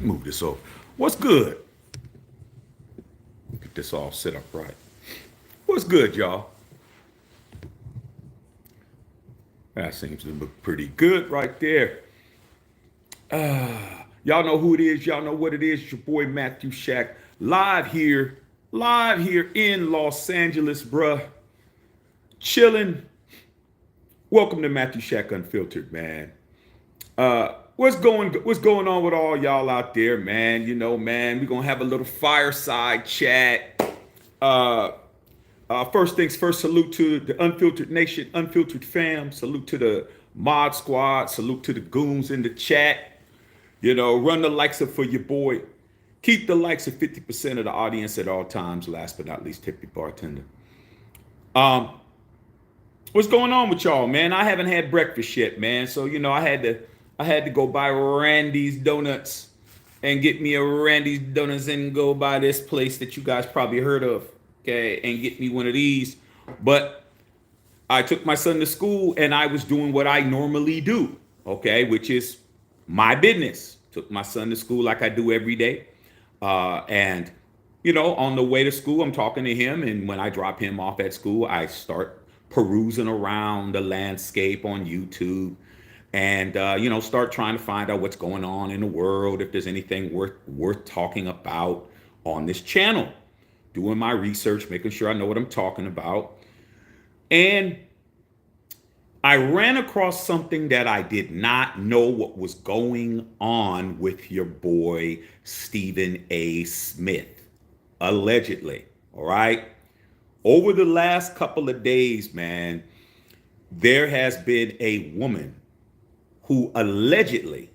Move this over. What's good? Get this all set up right. What's good, y'all? That seems to look pretty good right there. Y'all know who it is. Y'all know what it is. It's your boy Matthew Shack, live here in Los Angeles, bruh. Chilling. Welcome to Matthew Shack Unfiltered, man. What's going on with all y'all out there, man? You know, man, we're gonna have a little fireside chat. Uh, First things first, salute to the Unfiltered Nation, Unfiltered fam. Salute to the Mod Squad. Salute to the goons in the chat. You know, run the likes up for your boy. Keep the likes of 50% of the audience at all times. Last but not least, tip your bartender. Um, what's going on with y'all, man? I haven't had breakfast yet, man. So you know, I had to go buy Randy's Donuts and get me a Randy's Donuts and go by this place that you guys probably heard of, okay, and get me one of these. But I took my son to school and I was doing what I normally do, okay, which is my business. Took my son to school like I do every day. And, you know, on the way to school, I'm talking to him. And when I drop him off at school, I start perusing around the landscape on YouTube and, you know, start trying to find out what's going on in the world, if there's anything worth talking about on this channel. Doing my research, making sure I know what I'm talking about. And I ran across something that I did not know what was going on with your boy, Stephen A. Smith, allegedly. All right. Over the last couple of days, man, there has been a woman who allegedly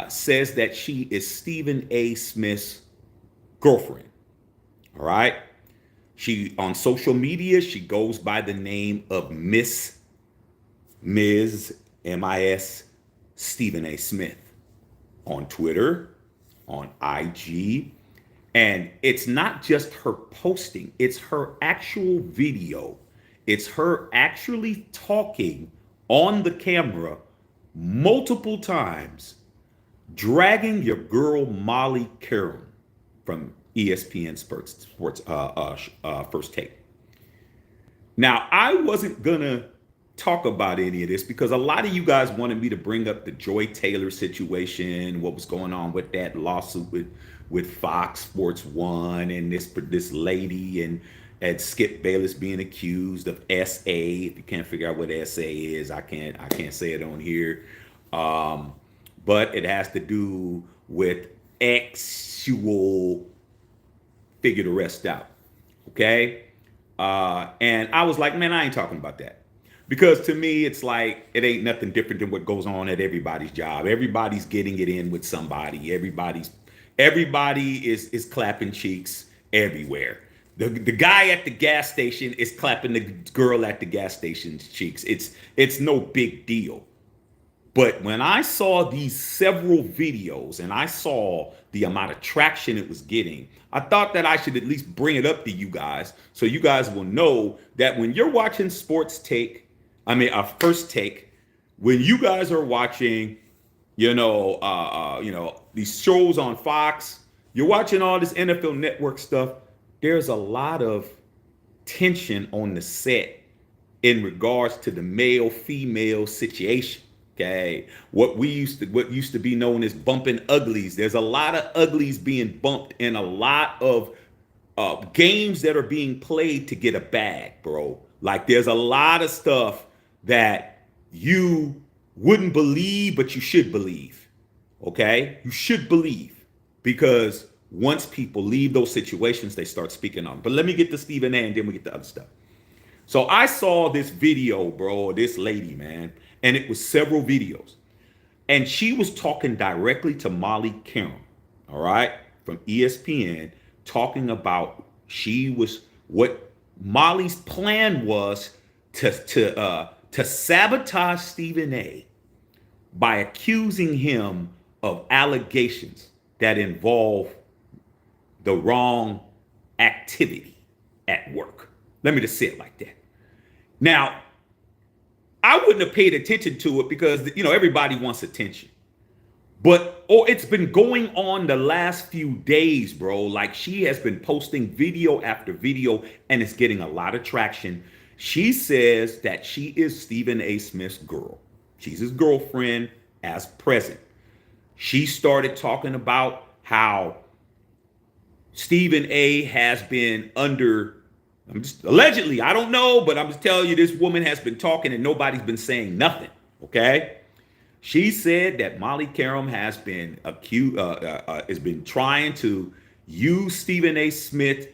says that she is Stephen A. Smith's girlfriend. All right. She on social media, she goes by the name of Ms. MIS Stephen A. Smith on Twitter, on IG. And it's not just her posting, it's her actual video. It's her actually talking on the camera multiple times, dragging your girl Molly Qerim from ESPN Sports First Take. Now, I wasn't gonna talk about any of this because a lot of you guys wanted me to bring up the Joy Taylor situation, what was going on with that lawsuit with Fox Sports One and this lady and Skip Bayless being accused of SA. If you can't figure out what SA is, I can't say it on here. But it has to do with actual figure the rest out. Okay. And I was like, man, I ain't talking about that. Because to me, it's like it ain't nothing different than what goes on at everybody's job. Everybody's getting it in with somebody. Everybody is clapping cheeks everywhere. The guy at the gas station is clapping the girl at the gas station's cheeks. It's no big deal. But when I saw these several videos and I saw the amount of traction it was getting, I thought that I should at least bring it up to you guys so you guys will know that when you're watching First Take, when you guys are watching, these shows on Fox, you're watching all this NFL Network stuff. There's a lot of tension on the set in regards to the male-female situation. Okay, what used to be known as bumping uglies. There's a lot of uglies being bumped in a lot of games that are being played to get a bag, bro. Like there's a lot of stuff that you wouldn't believe, but you should believe. Okay, you should believe because once people leave those situations, they start speaking on. But let me get to Stephen A. and then we get to other stuff. So I saw this video, bro, this lady, man, and it was several videos. And she was talking directly to Molly Qerim, all right, from ESPN, talking about what Molly's plan was to sabotage Stephen A. by accusing him of allegations that involve the wrong activity at work. Let me just say it like that. Now, I wouldn't have paid attention to it because, everybody wants attention. But it's been going on the last few days, bro. Like she has been posting video after video and it's getting a lot of traction. She says that she is Stephen A. Smith's girl. She's his girlfriend as present. She started talking about how Stephen A. has been under, I'm just allegedly, I don't know, but I'm just telling you, this woman has been talking and nobody's been saying nothing. Okay. She said that Molly Qerim has been has been trying to use Stephen A. Smith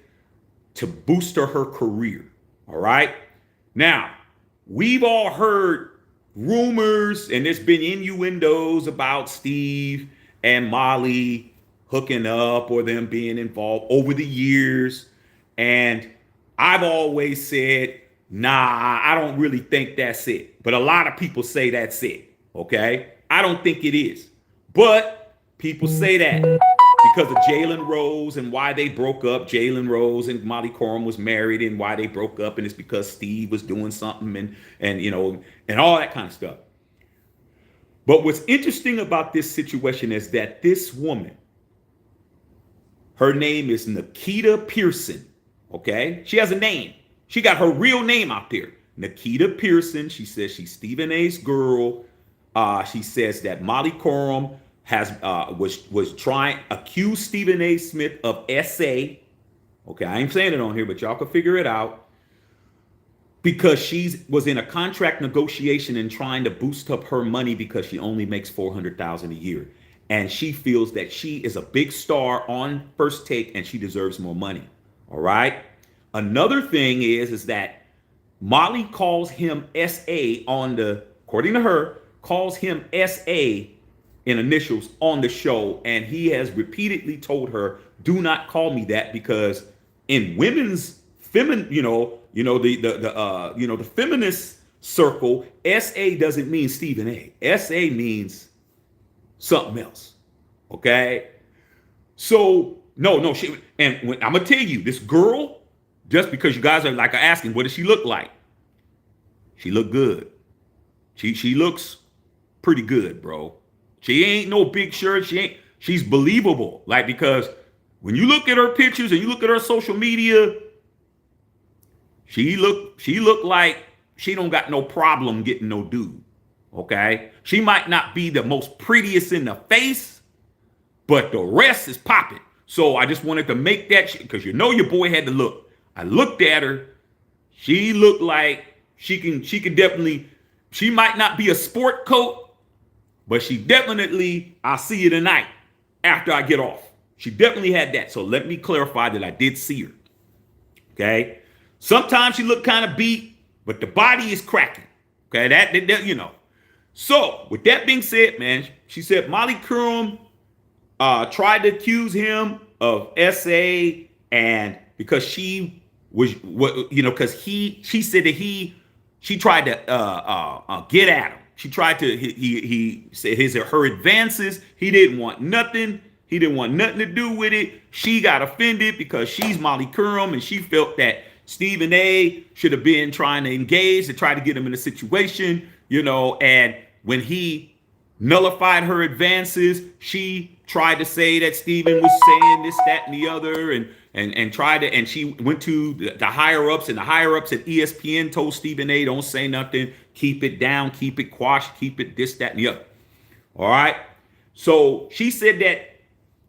to boost her career. All right. Now, we've all heard rumors and there's been innuendos about Steve and Molly hooking up or them being involved over the years. And I've always said, nah, I don't really think that's it. But a lot of people say that's it. Okay? I don't think it is. But people say that because of Jalen Rose and why they broke up. Jalen Rose and Molly Qerim was married and why they broke up. And it's because Steve was doing something and you know, and all that kind of stuff. But what's interesting about this situation is that this woman, her name is Nikita Pearson. Okay? She has a name. She got her real name out there. Nikita Pearson. She says she's Stephen A.'s girl. She says that Molly Qerim has was trying accuse Stephen A. Smith of SA. Okay, I ain't saying it on here, but y'all can figure it out. Because she was in a contract negotiation and trying to boost up her money because she only makes $400,000 a year, and she feels that she is a big star on First Take and she deserves more money. All right. Another thing is that Molly calls him SA according to her, calls him SA in initials on the show, and he has repeatedly told her, "Do not call me that," because in women's the feminist circle, SA doesn't mean Stephen A. SA means something else. Okay, so no, I'm gonna tell you, this girl, just because you guys are like asking, what does she look like? She look good. She looks pretty good, bro. She ain't no big shirt. She's believable. Like, because when you look at her pictures and you look at her social media, she look like she don't got no problem getting no dude. Okay? She might not be the most prettiest in the face, but the rest is popping. So I just wanted to make that, because you know your boy had to look. I looked at her. She looked like she can definitely, she might not be a sport coat, but she definitely, I'll see you tonight after I get off. She definitely had that. So let me clarify that I did see her. Okay? Sometimes she looked kind of beat, but the body is cracking. Okay? That you know. So with that being said, man, she said Molly Qerim tried to accuse him of SA, and because she was, because she said that she tried to get at him. She tried to, he said her advances, he didn't want nothing. He didn't want nothing to do with it. She got offended because she's Molly Qerim, and she felt that Stephen A. should have been trying to engage to try to get him in a situation, and when he nullified her advances, she tried to say that Stephen was saying this, that, and the other, and she went to the higher ups, and the higher ups at ESPN told Stephen A. don't say nothing, keep it down, keep it quashed, keep it this, that, and the other. All right. So she said that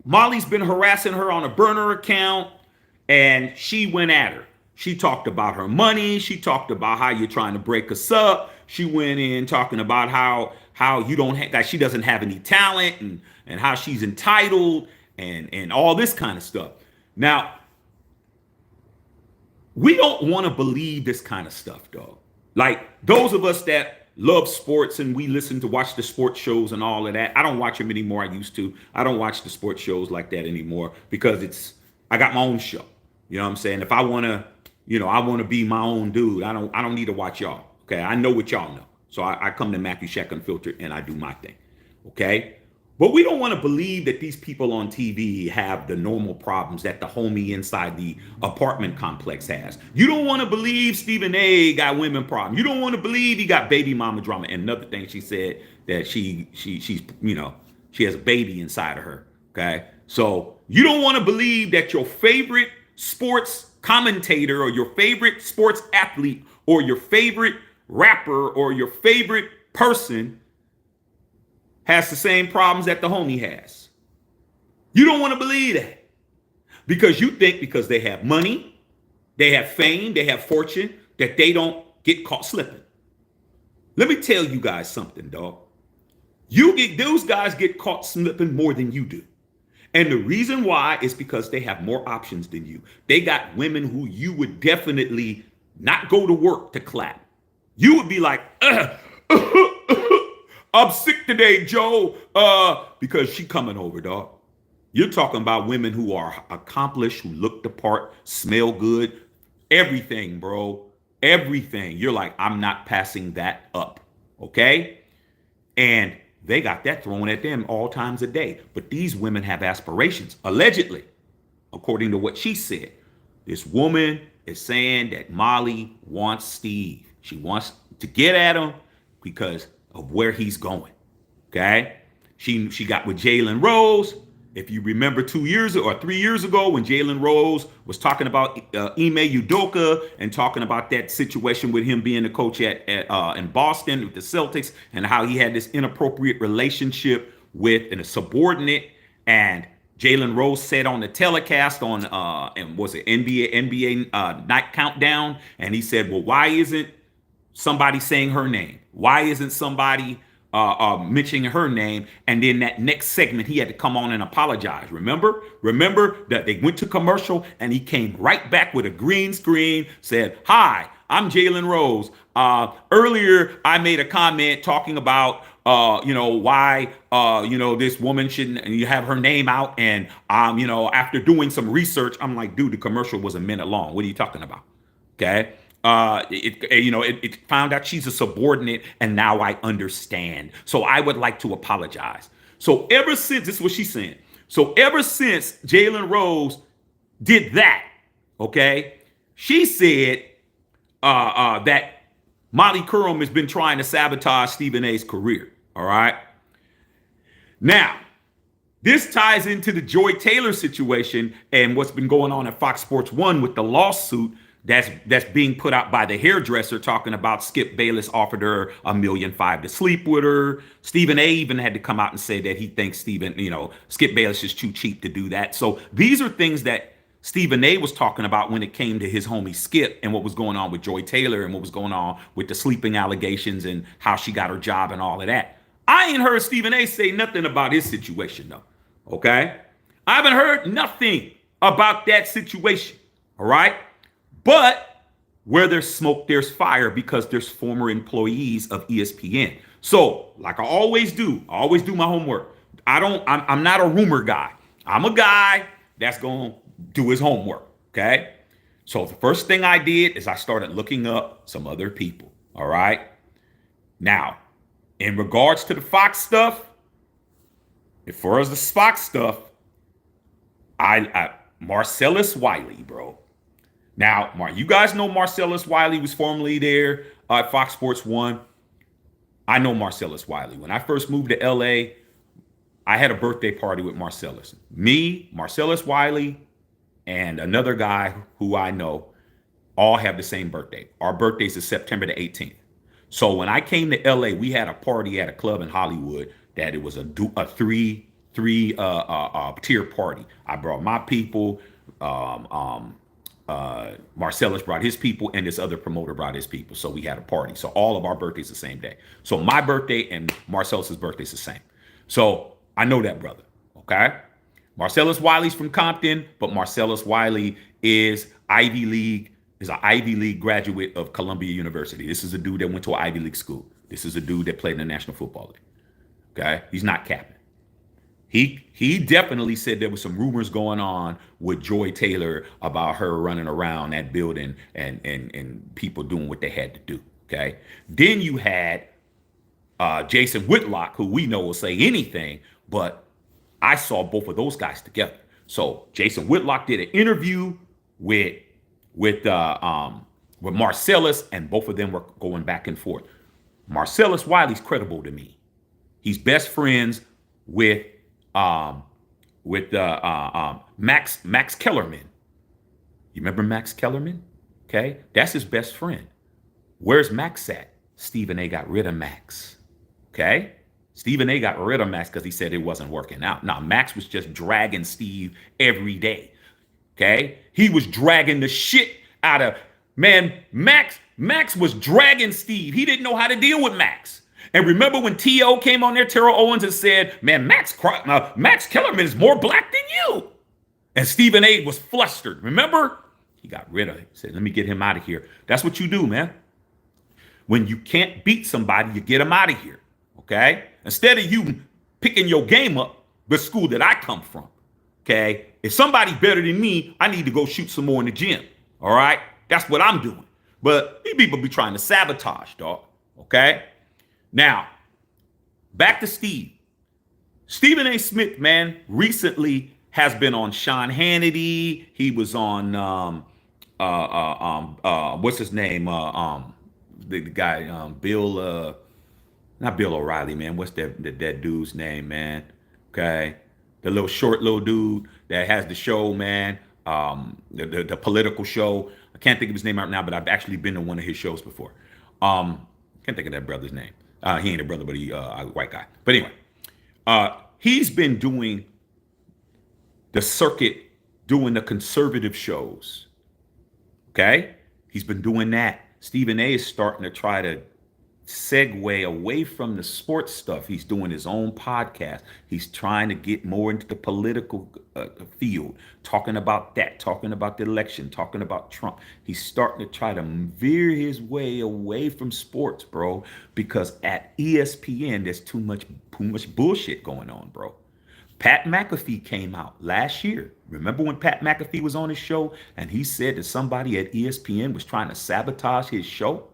Molly's been harassing her on a burner account, and she went at her. She talked about her money. She talked about how you're trying to break us up. She went in talking about how you don't that she doesn't have any talent, and how she's entitled, and all this kind of stuff. Now, we don't want to believe this kind of stuff, dog. Like, those of us that love sports and we watch the sports shows and all of that. I don't watch them anymore. I used to. I don't watch the sports shows like that anymore because I got my own show. You know what I'm saying? If I want to, I want to be my own dude. I don't need to watch y'all. Okay. I know what y'all know. So I come to Matthew Shack Unfiltered and I do my thing. Okay. But we don't want to believe that these people on TV have the normal problems that the homie inside the apartment complex has. You don't want to believe Stephen A. got women problems. You don't want to believe he got baby mama drama. And another thing she said, that she's She has a baby inside of her. Okay. So you don't want to believe that your favorite sports commentator or your favorite sports athlete or your favorite rapper or your favorite person has the same problems that the homie has. You don't want to believe that because you think because they have money, they have fame, they have fortune, that they don't get caught slipping. Let me tell you guys something, dog. Those guys get caught slipping more than you do. And the reason why is because they have more options than you. They got women who you would definitely not go to work to clap. You would be like, I'm sick today, Joe, because she coming over, dog. You're talking about women who are accomplished, who look the part, smell good, everything, bro. Everything. You're like, I'm not passing that up, okay? And they got that thrown at them all times a day. But these women have aspirations, allegedly, according to what she said. This woman is saying that Molly wants Steve. She wants to get at him because of where he's going, okay? She got with Jalen Rose. If you remember 2 years or 3 years ago when Jalen Rose was talking about Ime Udoka and talking about that situation with him being the coach in Boston with the Celtics and how he had this inappropriate relationship with a subordinate, and Jalen Rose said on the telecast on and was it NBA Night Countdown, and he said, well, why isn't somebody saying her name? Why isn't somebody mentioning her name? And then that next segment, he had to come on and apologize. Remember that they went to commercial and he came right back with a green screen, said, hi, I'm Jalen Rose. Earlier, I made a comment talking about, why, this woman shouldn't, and you have her name out. And, after doing some research, I'm like, dude, the commercial was a minute long. What are you talking about? Okay. It found out she's a subordinate, and now I understand. So I would like to apologize. So ever since, this is what she's saying. So ever since Jalen Rose did that, okay, she said that Molly Qerim has been trying to sabotage Stephen A's career. All right. Now, this ties into the Joy Taylor situation and what's been going on at Fox Sports 1 with the lawsuit that's being put out by the hairdresser, talking about Skip Bayless offered her $1.5 million to sleep with her. Stephen A even had to come out and say that he thinks Skip Bayless is too cheap to do that. So these are things that Stephen A was talking about when it came to his homie Skip and what was going on with Joy Taylor and what was going on with the sleeping allegations and how she got her job and all of that. I ain't heard Stephen A say nothing about his situation though. Okay? I haven't heard nothing about that situation. All right? But where there's smoke, there's fire, because there's former employees of ESPN. So, like I always do my homework. I'm not a rumor guy. I'm a guy that's going to do his homework, okay? So the first thing I did is I started looking up some other people, all right? Now, in regards to the Fox stuff, as far as the Fox stuff, I Marcellus Wiley, bro. Now, you guys know Marcellus Wiley was formerly there at Fox Sports 1. I know Marcellus Wiley. When I first moved to LA, I had a birthday party with Marcellus. Me, Marcellus Wiley, and another guy who I know all have the same birthday. Our birthdays is September the 18th. So when I came to LA, we had a party at a club in Hollywood that it was a three tier party. I brought my people, Marcellus brought his people, and this other promoter brought his people. So we had a party. So all of our birthdays the same day. So my birthday and Marcellus's birthday is the same. So I know that brother. Okay. Marcellus Wiley's from Compton, but Marcellus Wiley is an Ivy League graduate of Columbia University. This is a dude that went to an Ivy League school. This is a dude that played in the National Football League. Okay. He's not capping. He definitely said there was some rumors going on with Joy Taylor about her running around that building and people doing what they had to do. Okay. Then you had Jason Whitlock, who we know will say anything, but I saw both of those guys together. So Jason Whitlock did an interview with Marcellus, and both of them were going back and forth. Marcellus Wiley's credible to me. He's best friends with um, Max Kellerman. You remember Max Kellerman? Okay, that's his best friend. Where's Max at? Stephen A. got rid of Max. Okay, Stephen A. got rid of Max because he said it wasn't working out. Now Max was just dragging Steve every day. Okay, he was dragging the shit out of man. Max was dragging Steve. He didn't know how to deal with Max. And remember when T.O. came on there, Terrell Owens, and said, man, Max Kellerman is more black than you. And Stephen A. was flustered. Remember? He got rid of it. He said, let me get him out of here. That's what you do, man. When you can't beat somebody, you get them out of here. Okay? Instead of you picking your game up, the school that I come from. Okay? If somebody's better than me, I need to go shoot some more in the gym. All right? That's what I'm doing. But these people be trying to sabotage, dog. Okay? Now, back to Steve. Stephen A. Smith, man, recently has been on Sean Hannity. He was on what's his name? The guy, Bill, not Bill O'Reilly, man. What's that dude's name, man? Okay, the little dude that has the show, man. The political show. I can't think of his name right now, but I've actually been to one of his shows before. Can't think of that brother's name. He ain't a brother, but he a white guy. But anyway, he's been doing the circuit, doing the conservative shows. Okay? He's been doing that. Stephen A. is starting to try to segue away from the sports stuff. He's doing his own podcast. He's trying to get more into the political field, talking about that, talking about the election, talking about Trump. He's starting to try to veer his way away from sports, bro, because at ESPN, there's too much bullshit going on, bro. Pat McAfee came out last year. Remember when Pat McAfee was on his show and he said that somebody at ESPN was trying to sabotage his show?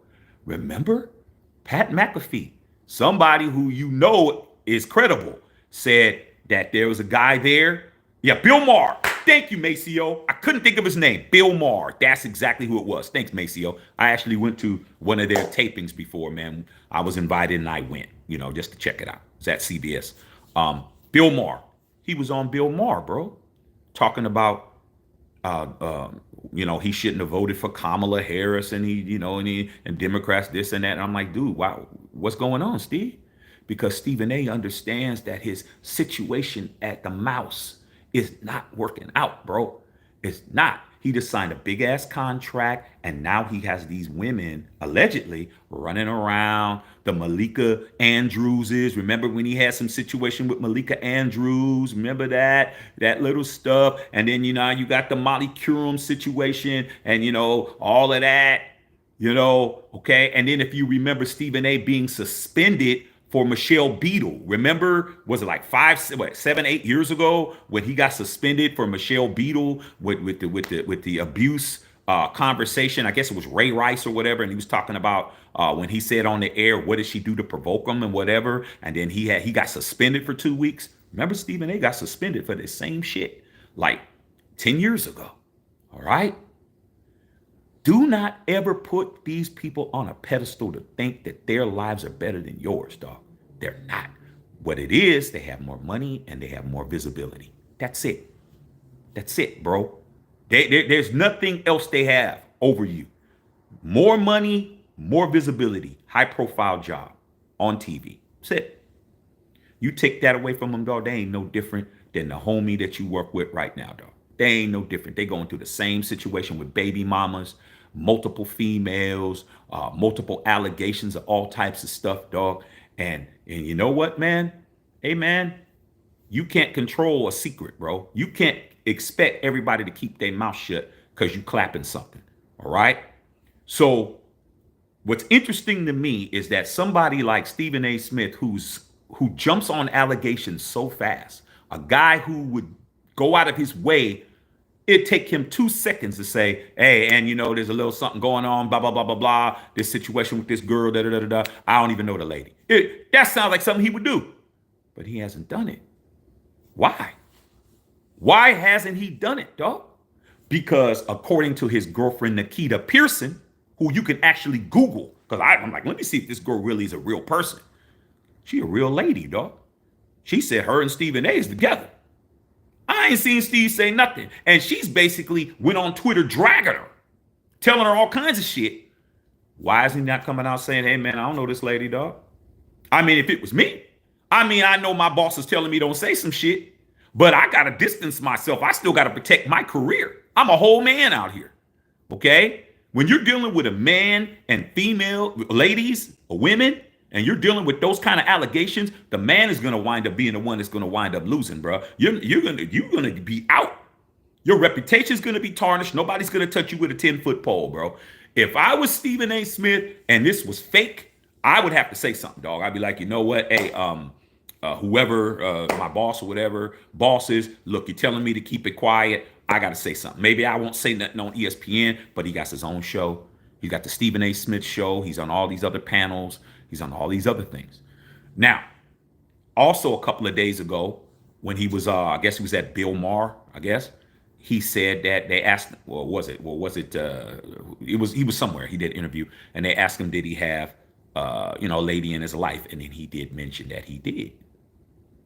Remember? Pat McAfee, somebody who you know is credible, said that there was a guy there. Yeah, Bill Maher. Thank you, Maceo. I couldn't think of his name. Bill Maher. That's exactly who it was. Thanks, Maceo. I actually went to one of their tapings before, man. I was invited and I went, just to check it out. It's at CBS. Bill Maher. He was on Bill Maher, bro, talking about he shouldn't have voted for Kamala Harris and and Democrats this and that. And I'm like, dude, wow, what's going on, Steve? Because Stephen A. understands that his situation at the Mouse is not working out, bro. It's not. He just signed a big ass contract, and now he has these women allegedly running around. The Malika Andrewses. Remember when he had some situation with Malika Andrews? Remember that little stuff? And then you got the Molly Qerim situation, and all of that. Okay. And then if you remember Stephen A. being suspended for Michelle Beadle. Remember, was it like 7, 8 years ago when he got suspended for Michelle Beadle with the abuse conversation? I guess it was Ray Rice or whatever, and he was talking about when he said on the air, "What did she do to provoke him?" and whatever. And then he got suspended for 2 weeks. Remember, Stephen A. got suspended for the same shit like 10 years ago. All right. Do not ever put these people on a pedestal to think that their lives are better than yours, dog. They're not. What it is, they have more money and they have more visibility. That's it. That's it, bro. There's nothing else they have over you. More money, more visibility, high profile job on TV. That's it. You take that away from them, dog, they ain't no different than the homie that you work with right now, dog. They ain't no different. They going through the same situation with baby mamas, multiple females, multiple allegations of all types of stuff, dog. And you know what, man? Hey, man, you can't control a secret, bro. You can't expect everybody to keep their mouth shut because you clapping something. All right. So what's interesting to me is that somebody like Stephen A. Smith, who jumps on allegations so fast, a guy who would go out of his way, it'd take him 2 seconds to say, hey, and there's a little something going on, blah, blah, blah, blah, blah. This situation with this girl, da, da, da, da, da. I don't even know the lady. That sounds like something he would do. But he hasn't done it. Why? Why hasn't he done it, dog? Because according to his girlfriend, Nikita Pearson, who you can actually Google, because I'm like, let me see if this girl really is a real person. She a real lady, dog. She said her and Stephen A is together. I ain't seen Steve say nothing. And she's basically went on Twitter dragging her, telling her all kinds of shit. Why is he not coming out saying, hey, man, I don't know this lady, dog? I mean, if it was me, I know my boss is telling me don't say some shit, but I got to distance myself. I still got to protect my career. I'm a whole man out here. Okay? When you're dealing with a man and female ladies or women, and you're dealing with those kind of allegations, the man is going to wind up being the one that's going to wind up losing, bro. You're gonna be out. Your reputation is going to be tarnished. Nobody's going to touch you with a 10-foot pole, bro. If I was Stephen A. Smith and this was fake, I would have to say something, dog. I'd be like, you know what? Hey, whoever my boss or whatever boss is, look, you're telling me to keep it quiet. I got to say something. Maybe I won't say nothing on ESPN, but he got his own show. He's got the Stephen A. Smith show. He's on all these other panels. He's on all these other things. Now, also a couple of days ago, when he was, I guess he was at Bill Maher, I guess, he said that they asked, he was somewhere, he did an interview, and they asked him, did he have, a lady in his life? And then he did mention that he did.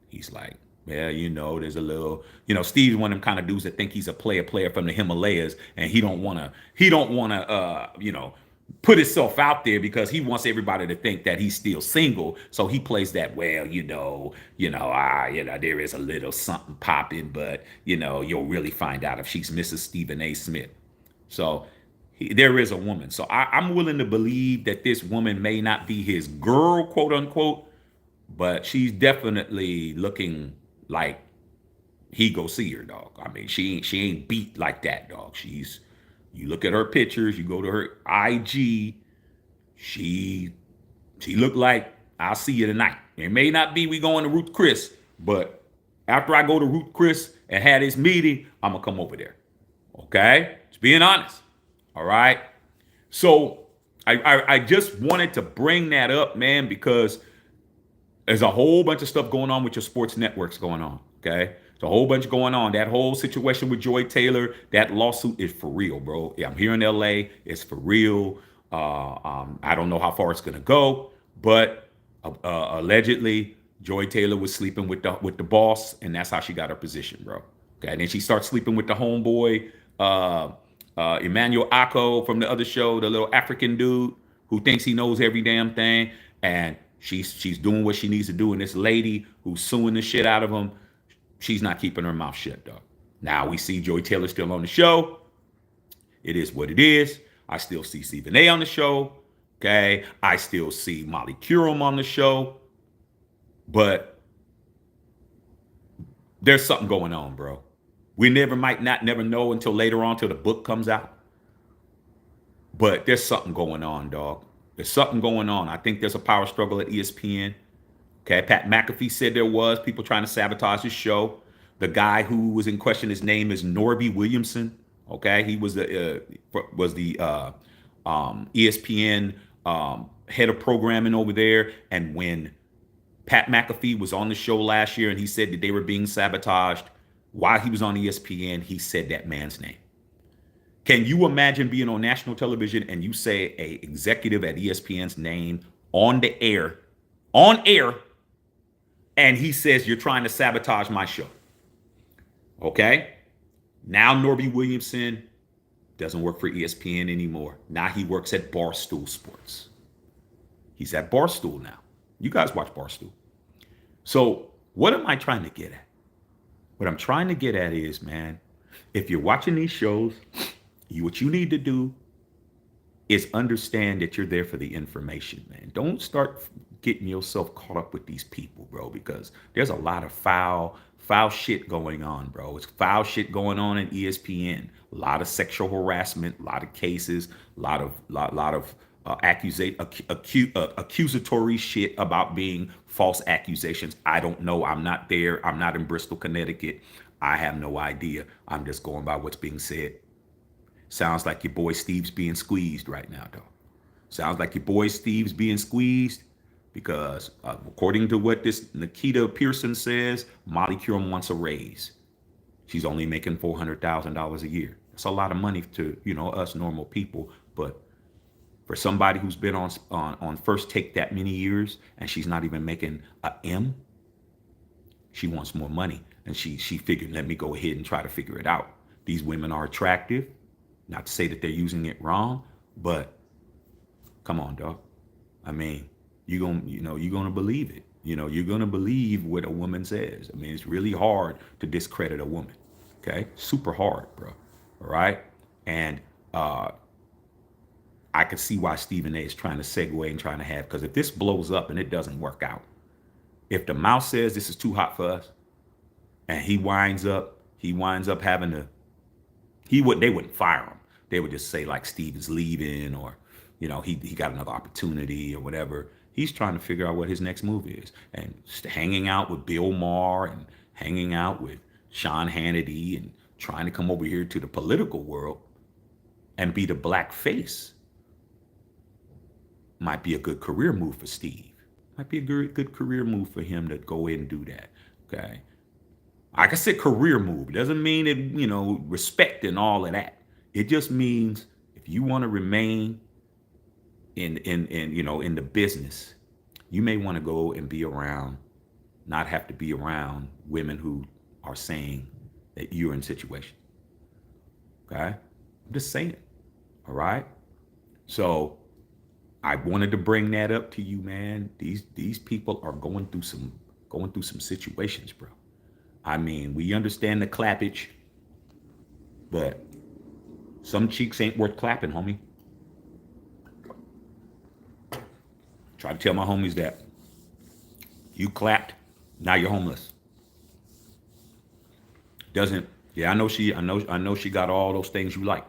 He's like, well, there's a little, Steve's one of them kind of dudes that think he's a player from the Himalayas, and he don't want to, put himself out there because he wants everybody to think that he's still single. So he plays that, there is a little something popping, but you'll really find out if she's Mrs. Stephen A. Smith. So there is a woman. So I'm willing to believe that this woman may not be his girl, quote unquote, but she's definitely looking like he go see her, dog. I mean, she ain't beat like that, dog. You look at her pictures, you go to her IG, she looked like, I'll see you tonight. It may not be we going to Ruth Chris, but after I go to Ruth Chris and have this meeting, I'm going to come over there. Okay? Just being honest. All right? So I just wanted to bring that up, man, because there's a whole bunch of stuff going on with your sports networks going on. Okay? There's a whole bunch going on. That whole situation with Joy Taylor, that lawsuit is for real, bro. Yeah, I'm here in LA. It's for real. I don't know how far it's gonna go, but allegedly, Joy Taylor was sleeping with the boss, and that's how she got her position, bro. Okay, and then she starts sleeping with the homeboy, Emmanuel Akko from the other show, the little African dude who thinks he knows every damn thing, and she's doing what she needs to do. And this lady who's suing the shit out of him, she's not keeping her mouth shut, dog. Now we see Joy Taylor still on the show. It is what it is. I still see Stephen A. on the show. Okay. I still see Molly Qerim on the show. But there's something going on, bro. We might not never know until later on, till the book comes out. But there's something going on, dog. There's something going on. I think there's a power struggle at ESPN. Okay, Pat McAfee said there was people trying to sabotage his show. The guy who was in question, his name is Norby Williamson. Okay, he was the ESPN head of programming over there. And when Pat McAfee was on the show last year and he said that they were being sabotaged while he was on ESPN, he said that man's name. Can you imagine being on national television and you say a executive at ESPN's name on the air, and he says you're trying to sabotage my show? Okay? Now Norby Williamson doesn't work for ESPN anymore. Now he works at Barstool Sports. He's at Barstool now. You guys watch Barstool. So what am I trying to get at? What I'm trying to get at is, man, if you're watching these shows, what you need to do is understand that you're there for the information, man. Don't start getting yourself caught up with these people, bro, because there's a lot of foul shit going on, bro. It's foul shit going on in ESPN. A lot of sexual harassment, a lot of cases, a lot of accusatory shit about being false accusations. I don't know. I'm not there. I'm not in Bristol, Connecticut. I have no idea. I'm just going by what's being said. Sounds like your boy Steve's being squeezed right now, though. Sounds like your boy Steve's being squeezed because according to what this Nikita Pearson says, Molly Qerim wants a raise. She's only making $400,000 a year. That's a lot of money to, us normal people. But for somebody who's been on First Take that many years and she's not even making a M, She wants more money. And she figured, let me go ahead and try to figure it out. These women are attractive. Not to say that they're using it wrong, but come on, dog. I mean, you're gonna believe it. You're gonna believe what a woman says. I mean, it's really hard to discredit a woman. Okay, super hard, bro. All right, and I can see why Stephen A is trying to segue and trying to have, because if this blows up and it doesn't work out, if the mouse says this is too hot for us, and he winds up having to, they wouldn't fire him. They would just say like Steven's leaving, or he got another opportunity or whatever. He's trying to figure out what his next move is, and hanging out with Bill Maher and hanging out with Sean Hannity and trying to come over here to the political world and be the black face might be a good career move for Steve. Might be a good career move for him to go in and do that. Okay. Like I said, career move. It doesn't mean that, respect and all of that. It just means if you want to remain in the business, you may want to go and be around, not have to be around women who are saying that you're in a situation. Okay? I'm just saying. All right? So I wanted to bring that up to you, man. These people are going through some situations, bro. I mean, we understand the clappage, but some cheeks ain't worth clapping, homie. Try to tell my homies that you clapped, now you're homeless. I know she got all those things you like.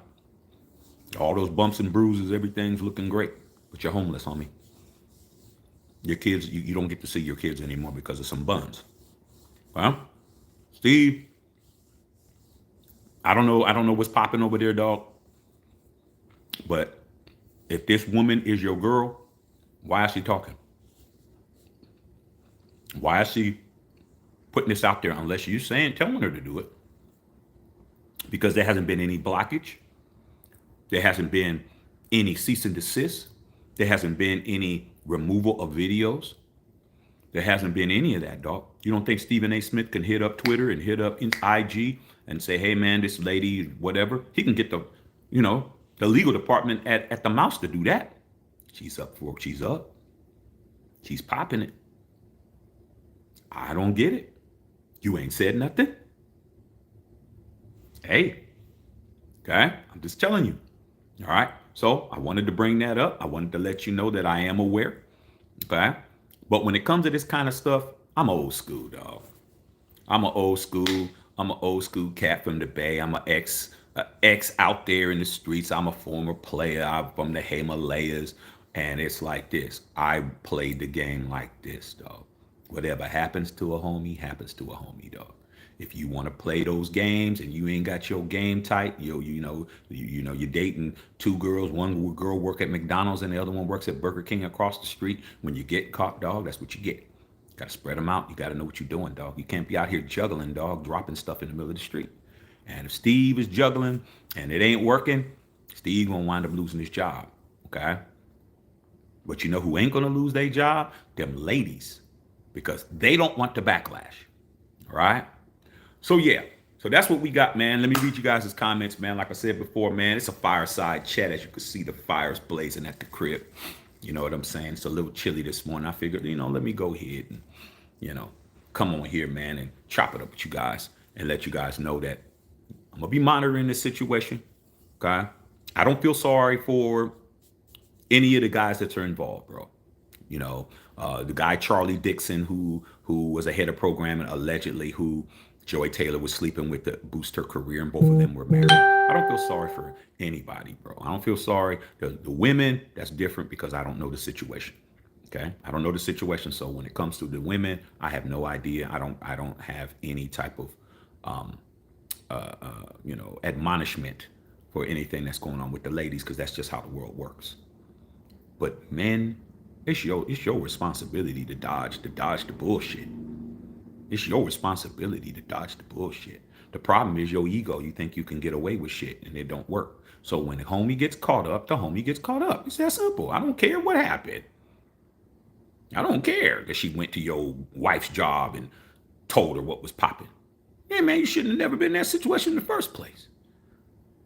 All those bumps and bruises, everything's looking great, but you're homeless, homie. Your kids, you don't get to see your kids anymore because of some buns. Well, Steve, I don't know what's popping over there, dog. But if this woman is your girl, why is she talking? Why is she putting this out there unless you're telling her to do it? Because there hasn't been any blockage. There hasn't been any cease and desist. There hasn't been any removal of videos. There hasn't been any of that, dog. You don't think Stephen A. Smith can hit up Twitter and hit up IG and say, hey, man, this lady, whatever? He can get the legal department at the mouse to do that. She's up for it. She's up. She's popping it. I don't get it. You ain't said nothing. Hey, okay? I'm just telling you. All right? So I wanted to bring that up. I wanted to let you know that I am aware. Okay? But when it comes to this kind of stuff, I'm old school, dog. I'm an old school cat from the Bay. I'm an ex out there in the streets. I'm a former player. I'm from the Himalayas. And it's like this. I played the game like this, dog. Whatever happens to a homie, happens to a homie, dog. If you want to play those games and you ain't got your game tight, you're dating two girls. One girl work at McDonald's and the other one works at Burger King across the street. When you get caught, dog, that's what you get. You got to spread them out. You got to know what you're doing, dog. You can't be out here juggling, dog, dropping stuff in the middle of the street. And if Steve is juggling and it ain't working, Steve gonna wind up losing his job, okay? But you know who ain't gonna lose their job? Them ladies, because they don't want the backlash, all right? So yeah, so that's what we got, man. Let me read you guys' comments, man. Like I said before, man, it's a fireside chat. As you can see, the fire's blazing at the crib. You know what I'm saying? It's a little chilly this morning. I figured, let me go ahead and, come on here, man, and chop it up with you guys and let you guys know that I'm going to be monitoring this situation, okay? I don't feel sorry for any of the guys that are involved, bro. The guy Charlie Dixon, who was a head of programming, allegedly, who Joy Taylor was sleeping with to boost her career, and both of them were married. I don't feel sorry for anybody, bro. I don't feel sorry. The women, that's different because I don't know the situation. Okay, I don't know the situation. So when it comes to the women, I have no idea. I don't have any type of admonishment for anything that's going on with the ladies, because that's just how the world works. But men, it's your responsibility to dodge the bullshit. It's your responsibility to dodge the bullshit. The problem is your ego. You think you can get away with shit, and it don't work. So when the homie gets caught up, the homie gets caught up. It's that simple. I don't care what happened. I don't care that she went to your wife's job and told her what was popping. Yeah, man, you shouldn't have never been in that situation in the first place.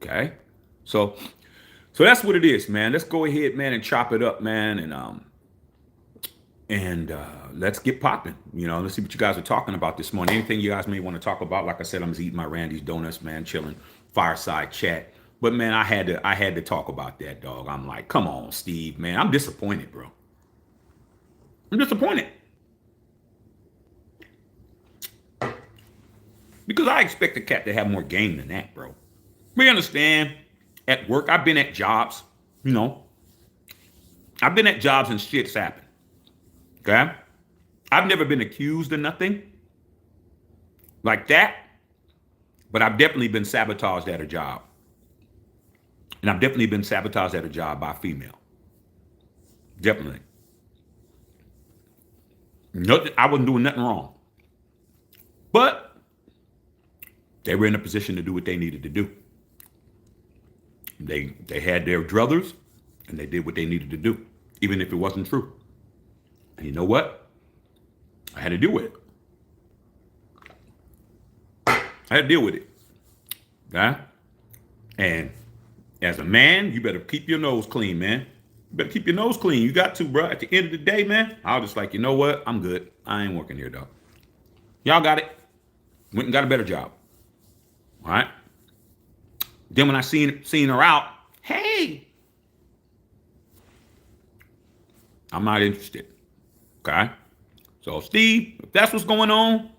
Okay, so that's what it is, man. Let's go ahead, man, and chop it up, man, and let's get popping. Let's see what you guys are talking about this morning. Anything you guys may want to talk about. Like I said, I'm just eating my Randy's donuts, man, chilling, fireside chat. But man, I had to talk about that, dog. I'm like, come on, Steve, man. I'm disappointed, bro. I'm disappointed. Because I expect the cat to have more game than that, bro. We understand at work, I've been at jobs, I've been at jobs and shit's happened. Okay? I've never been accused of nothing like that, but I've definitely been sabotaged at a job. And I've definitely been sabotaged at a job by a female. Definitely. Nothing, I wasn't doing nothing wrong. But they were in a position to do what they needed to do. They had their druthers, and they did what they needed to do, even if it wasn't true. And you know what? I had to deal with it. I had to deal with it. Okay? And as a man, you better keep your nose clean, man. You better keep your nose clean. You got to, bro. At the end of the day, man, I was just like, you know what? I'm good. I ain't working here, dog. Y'all got it. Went and got a better job. All right? Then when I seen her out, hey, I'm not interested. Okay? So, Steve, if that's what's going on,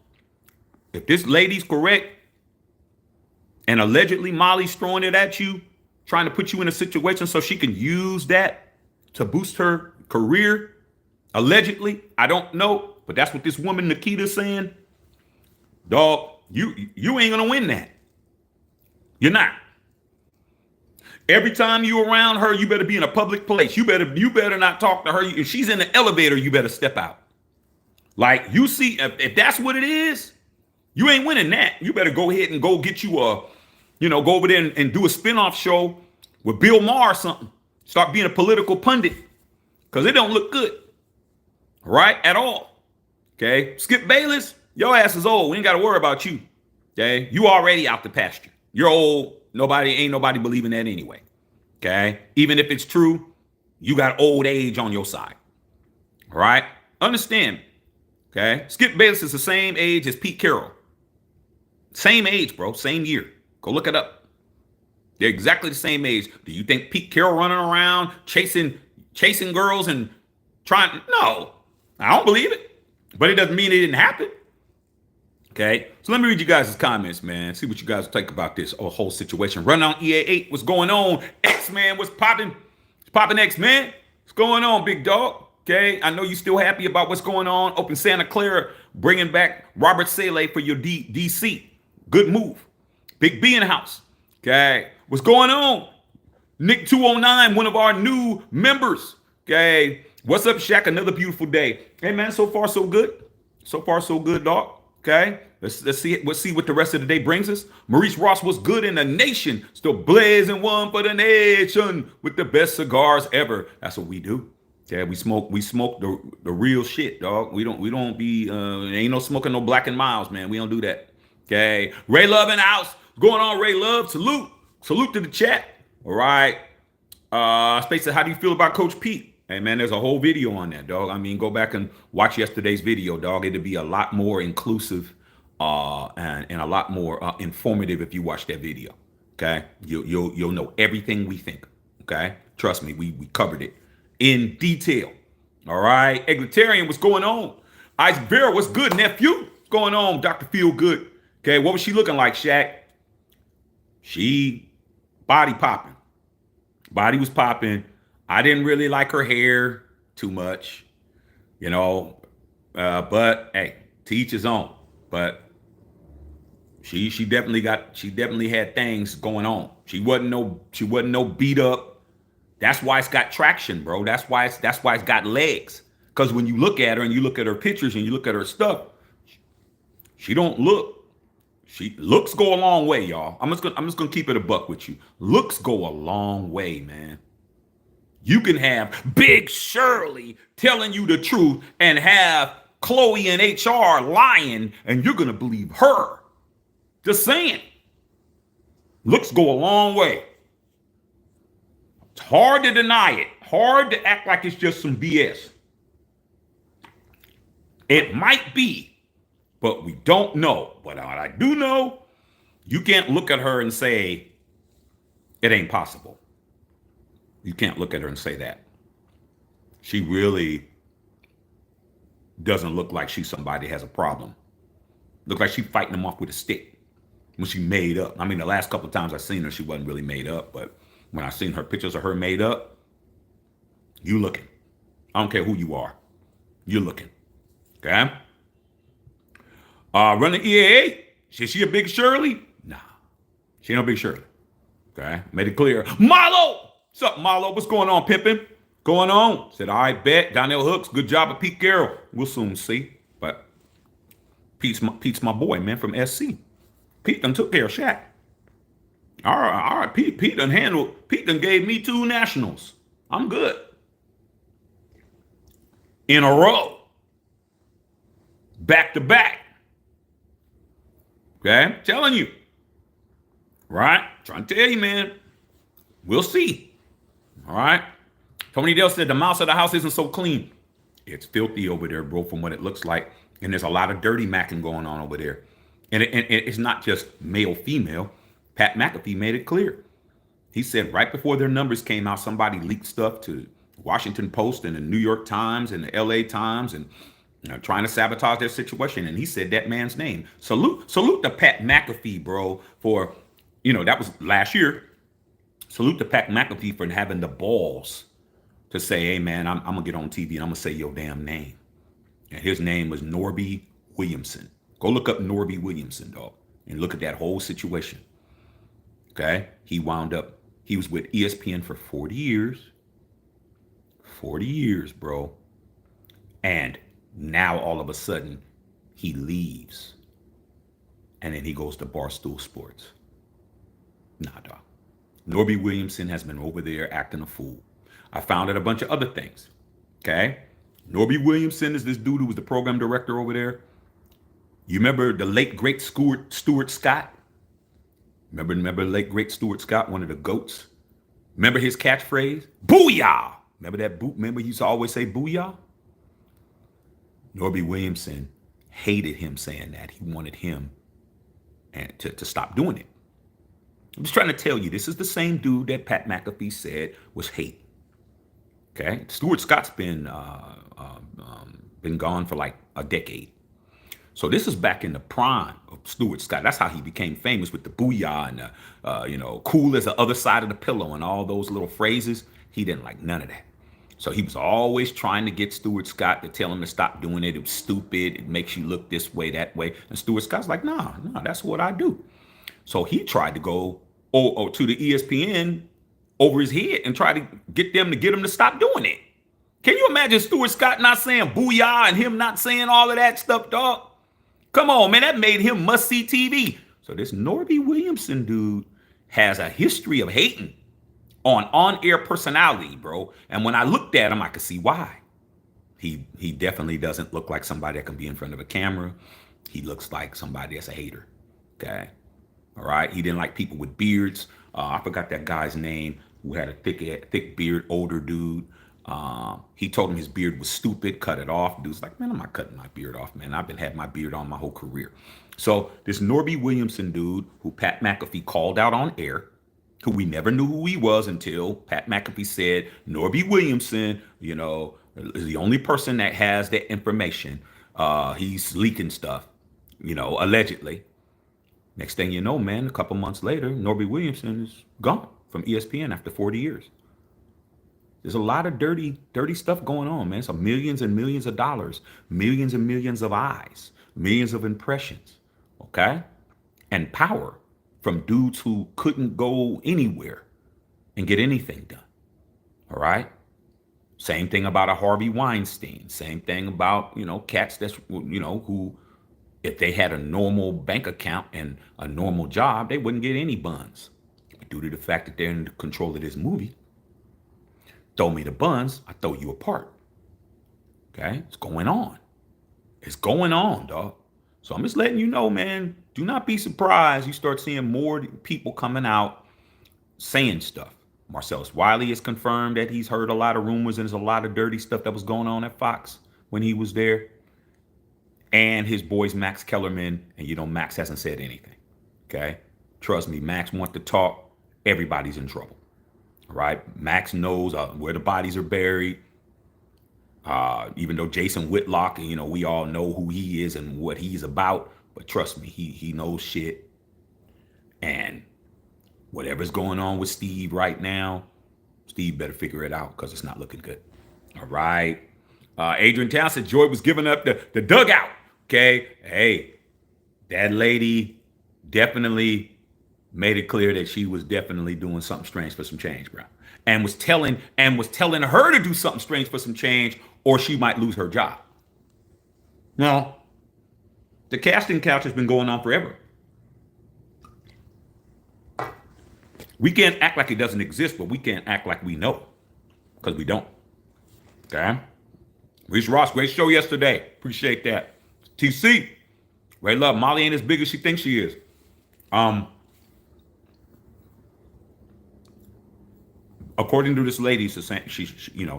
if this lady's correct, and allegedly Molly's throwing it at you, trying to put you in a situation so she can use that to boost her career, allegedly, I don't know, but that's what this woman Nikita's saying. Dog, you ain't gonna win that. You're not. Every time you around her, you better be in a public place. You better not talk to her. If she's in the elevator, you better step out. Like, you see, if that's what it is, you ain't winning that. You better go ahead and go get you go over there and do a spinoff show with Bill Maher or something. Start being a political pundit. Because it don't look good. Right? At all. Okay? Skip Bayless, your ass is old. We ain't got to worry about you. Okay? You already out the pasture. You're old. Ain't nobody believing that anyway. Okay? Even if it's true, you got old age on your side. All right? Understand. Okay? Skip Bayless is the same age as Pete Carroll. Same age, bro. Same year. Go look it up. They're exactly the same age. Do you think Pete Carroll running around chasing girls and trying? No. I don't believe it. But it doesn't mean it didn't happen. Okay, so let me read you guys' comments, man. See what you guys think about this whole situation. Run on EA8, what's going on? X-Man, what's popping? It's popping X-Man. What's going on, big dog? Okay, I know you still happy about what's going on. Open Santa Clara, bringing back Robert Saleh for your DC. Good move. Big B in the house. Okay, what's going on? Nick 209, one of our new members. Okay, what's up, Shaq? Another beautiful day. Hey, man, so far so good. So far so good, dog. Okay, let's see what the rest of the day brings us. Maurice Ross was good in the nation, still blazing one for the nation with the best cigars ever. That's what we do. Okay, we smoke the real shit, dog. We don't be ain't no smoking no Black and Miles, man. We don't do that. Okay, Ray Love in the house. What's going on, Ray Love? Salute to the chat. All right. Space said, how do you feel about Coach Pete? Hey, man, there's a whole video on that, dog. I mean, go back and watch yesterday's video, dog. It'll be a lot more inclusive and a lot more informative if you watch that video. Okay, you'll know everything we think. Okay, trust me, we covered it in detail. All right, Egalitarian, what's going on? Ice Vera, what's good, nephew? What's going on, Dr. Feel Good? Okay, what was she looking like, Shaq? She body popping. Body was popping. I didn't really like her hair too much, but hey, to each his own. But she definitely had things going on. She wasn't no beat up. That's why it's got traction, bro. That's why it's got legs. Because when you look at her and you look at her pictures and you look at her stuff, she looks go a long way, y'all. I'm just gonna keep it a buck with you. Looks go a long way, man. You can have Big Shirley telling you the truth and have Chloe in HR lying, and you're going to believe her. Just saying. Looks go a long way. It's hard to deny it. Hard to act like it's just some BS. It might be, but we don't know. But what I do know, you can't look at her and say, it ain't possible. You can't look at her and say that. She really doesn't look like she's somebody that has a problem. Look like she's fighting them off with a stick when she made up. I mean, the last couple of times I seen her, she wasn't really made up. But when I seen her pictures of her made up, you looking. I don't care who you are. You're looking. Okay? Running EAA. Is she a big Shirley? Nah. She ain't no big Shirley. Okay? Made it clear. Marlo! What's up, Marlo? What's going on, pimpin'? Going on? Said, all right, bet. Donnell Hooks, good job at Pete Carroll. We'll soon see. But Pete's my boy, man, from SC. Pete done took care of Shaq. All right. Pete done gave me 2 nationals. I'm good. In a row. Back to back. Okay? Telling you. Right? Trying to tell you, man. We'll see. All right? Tony Dale said the mouse of the house isn't so clean. It's filthy over there, bro, from what it looks like. And there's a lot of dirty macking going on over there. And it's not just male, female. Pat McAfee made it clear. He said right before their numbers came out, somebody leaked stuff to Washington Post and the New York Times and the LA Times and trying to sabotage their situation. And he said that man's name. Salute to Pat McAfee, bro, for, that was last year. Salute to Pat McAfee for having the balls to say, hey, man, I'm going to get on TV and I'm going to say your damn name. And his name was Norby Williamson. Go look up Norby Williamson, dog, and look at that whole situation. Okay? He was with ESPN for 40 years. 40 years, bro. And now all of a sudden, he leaves. And then he goes to Barstool Sports. Nah, dog. Norby Williamson has been over there acting a fool. I found out a bunch of other things. Okay? Norby Williamson is this dude who was the program director over there. You remember the late, great Stuart Scott? Remember the late, great Stuart Scott, one of the GOATs? Remember his catchphrase? Booyah! Remember that? Remember he used to always say booyah? Norby Williamson hated him saying that. He wanted him to stop doing it. I'm just trying to tell you, this is the same dude that Pat McAfee said was hate. Okay? Stuart Scott's been gone for like a decade. So this is back in the prime of Stuart Scott. That's how he became famous with the booyah and the, cool as the other side of the pillow and all those little phrases. He didn't like none of that. So he was always trying to get Stuart Scott to tell him to stop doing it. It was stupid. It makes you look this way, that way. And Stuart Scott's like, nah, that's what I do. So he tried to go to the ESPN over his head and try to get him to stop doing it. Can you imagine Stuart Scott not saying booyah and him not saying all of that stuff, dog? Come on, man, that made him must-see TV. So this Norby Williamson dude has a history of hating on-air personality, bro. And when I looked at him, I could see why. He definitely doesn't look like somebody that can be in front of a camera. He looks like somebody that's a hater, okay? All right? He didn't like people with beards. I forgot that guy's name who had a thick beard, older dude. He told him his beard was stupid, cut it off. Dude's like, man, I'm not cutting my beard off, man. I've been having my beard on my whole career. So this Norby Williamson dude who Pat McAfee called out on air, who we never knew who he was until Pat McAfee said, Norby Williamson, is the only person that has that information. He's leaking stuff, allegedly. Next thing you know, man, a couple months later, Norby Williamson is gone from ESPN after 40 years. There's a lot of dirty stuff going on, man. So millions and millions of dollars, millions and millions of eyes, millions of impressions, okay? And power from dudes who couldn't go anywhere and get anything done, all right? Same thing about a Harvey Weinstein. Same thing about, cats that's, who, if they had a normal bank account and a normal job, they wouldn't get any buns. But due to the fact that they're in control of this movie, throw me the buns, I throw you apart. Okay? It's going on. It's going on, dog. So I'm just letting you know, man. Do not be surprised. You start seeing more people coming out saying stuff. Marcellus Wiley has confirmed that he's heard a lot of rumors and there's a lot of dirty stuff that was going on at Fox when he was there. And his boys, Max Kellerman, and Max hasn't said anything. Okay? Trust me, Max wants to talk. Everybody's in trouble. All right? Max knows where the bodies are buried. Even though Jason Whitlock, we all know who he is and what he's about. But trust me, he knows shit. And whatever's going on with Steve right now, Steve better figure it out because it's not looking good. All right. Adrian Town said Joy was giving up the dugout. Okay. Hey, that lady definitely made it clear that she was definitely doing something strange for some change, bro. And was telling her to do something strange for some change, or she might lose her job. Now, the casting couch has been going on forever. We can't act like it doesn't exist, but we can't act like we know, because we don't. Okay? Reese Ross, great show yesterday. Appreciate that. TC, Ray Love, Molly ain't as big as she thinks she is. According to this lady, she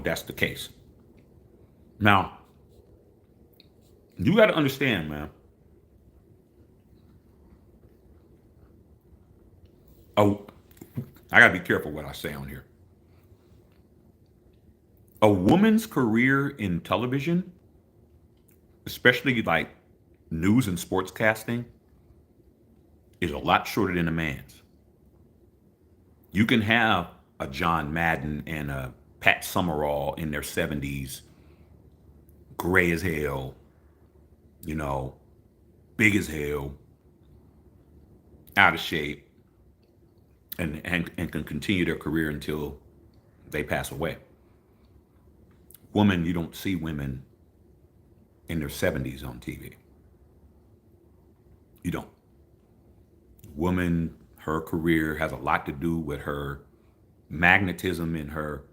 that's the case. Now, you got to understand, man. Oh, I got to be careful what I say on here. A woman's career in television, especially like news and sportscasting, is a lot shorter than a man's. You can have a John Madden and a Pat Summerall in their 70s, gray as hell, big as hell, out of shape, and can continue their career until they pass away. Women, you don't see women in their 70s on TV. You don't. Woman, her career has a lot to do with her magnetism and her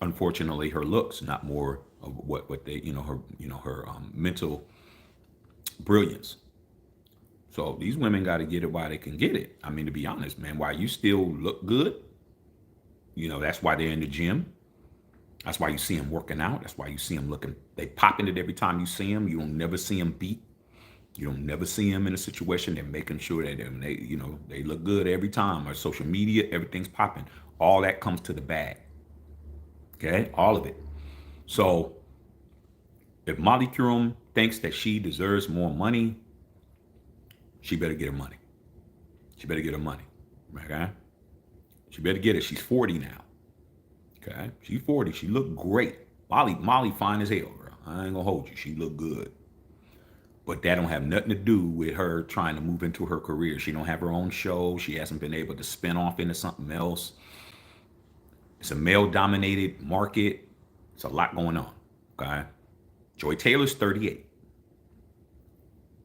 unfortunately her looks, not more of what they her mental brilliance. So these women got to get it while they can get it. I mean, to be honest, man, while you still look good, that's why they're in the gym. That's why you see them working out. That's why you see them looking. They popping it every time you see them. You don't never see them beat. You don't never see them in a situation. They're making sure that they look good every time. Or social media, everything's popping. All that comes to the bag. Okay, all of it. So if Molly Qerim thinks that she deserves more money, she better get her money. She better get her money. Okay? She better get it. She's 40 now. Okay? She's 40. She look great. Molly fine as hell, bro. I ain't gonna hold you. She look good. But that don't have nothing to do with her trying to move into her career. She don't have her own show. She hasn't been able to spin off into something else. It's a male-dominated market. It's a lot going on. Okay? Joy Taylor's 38.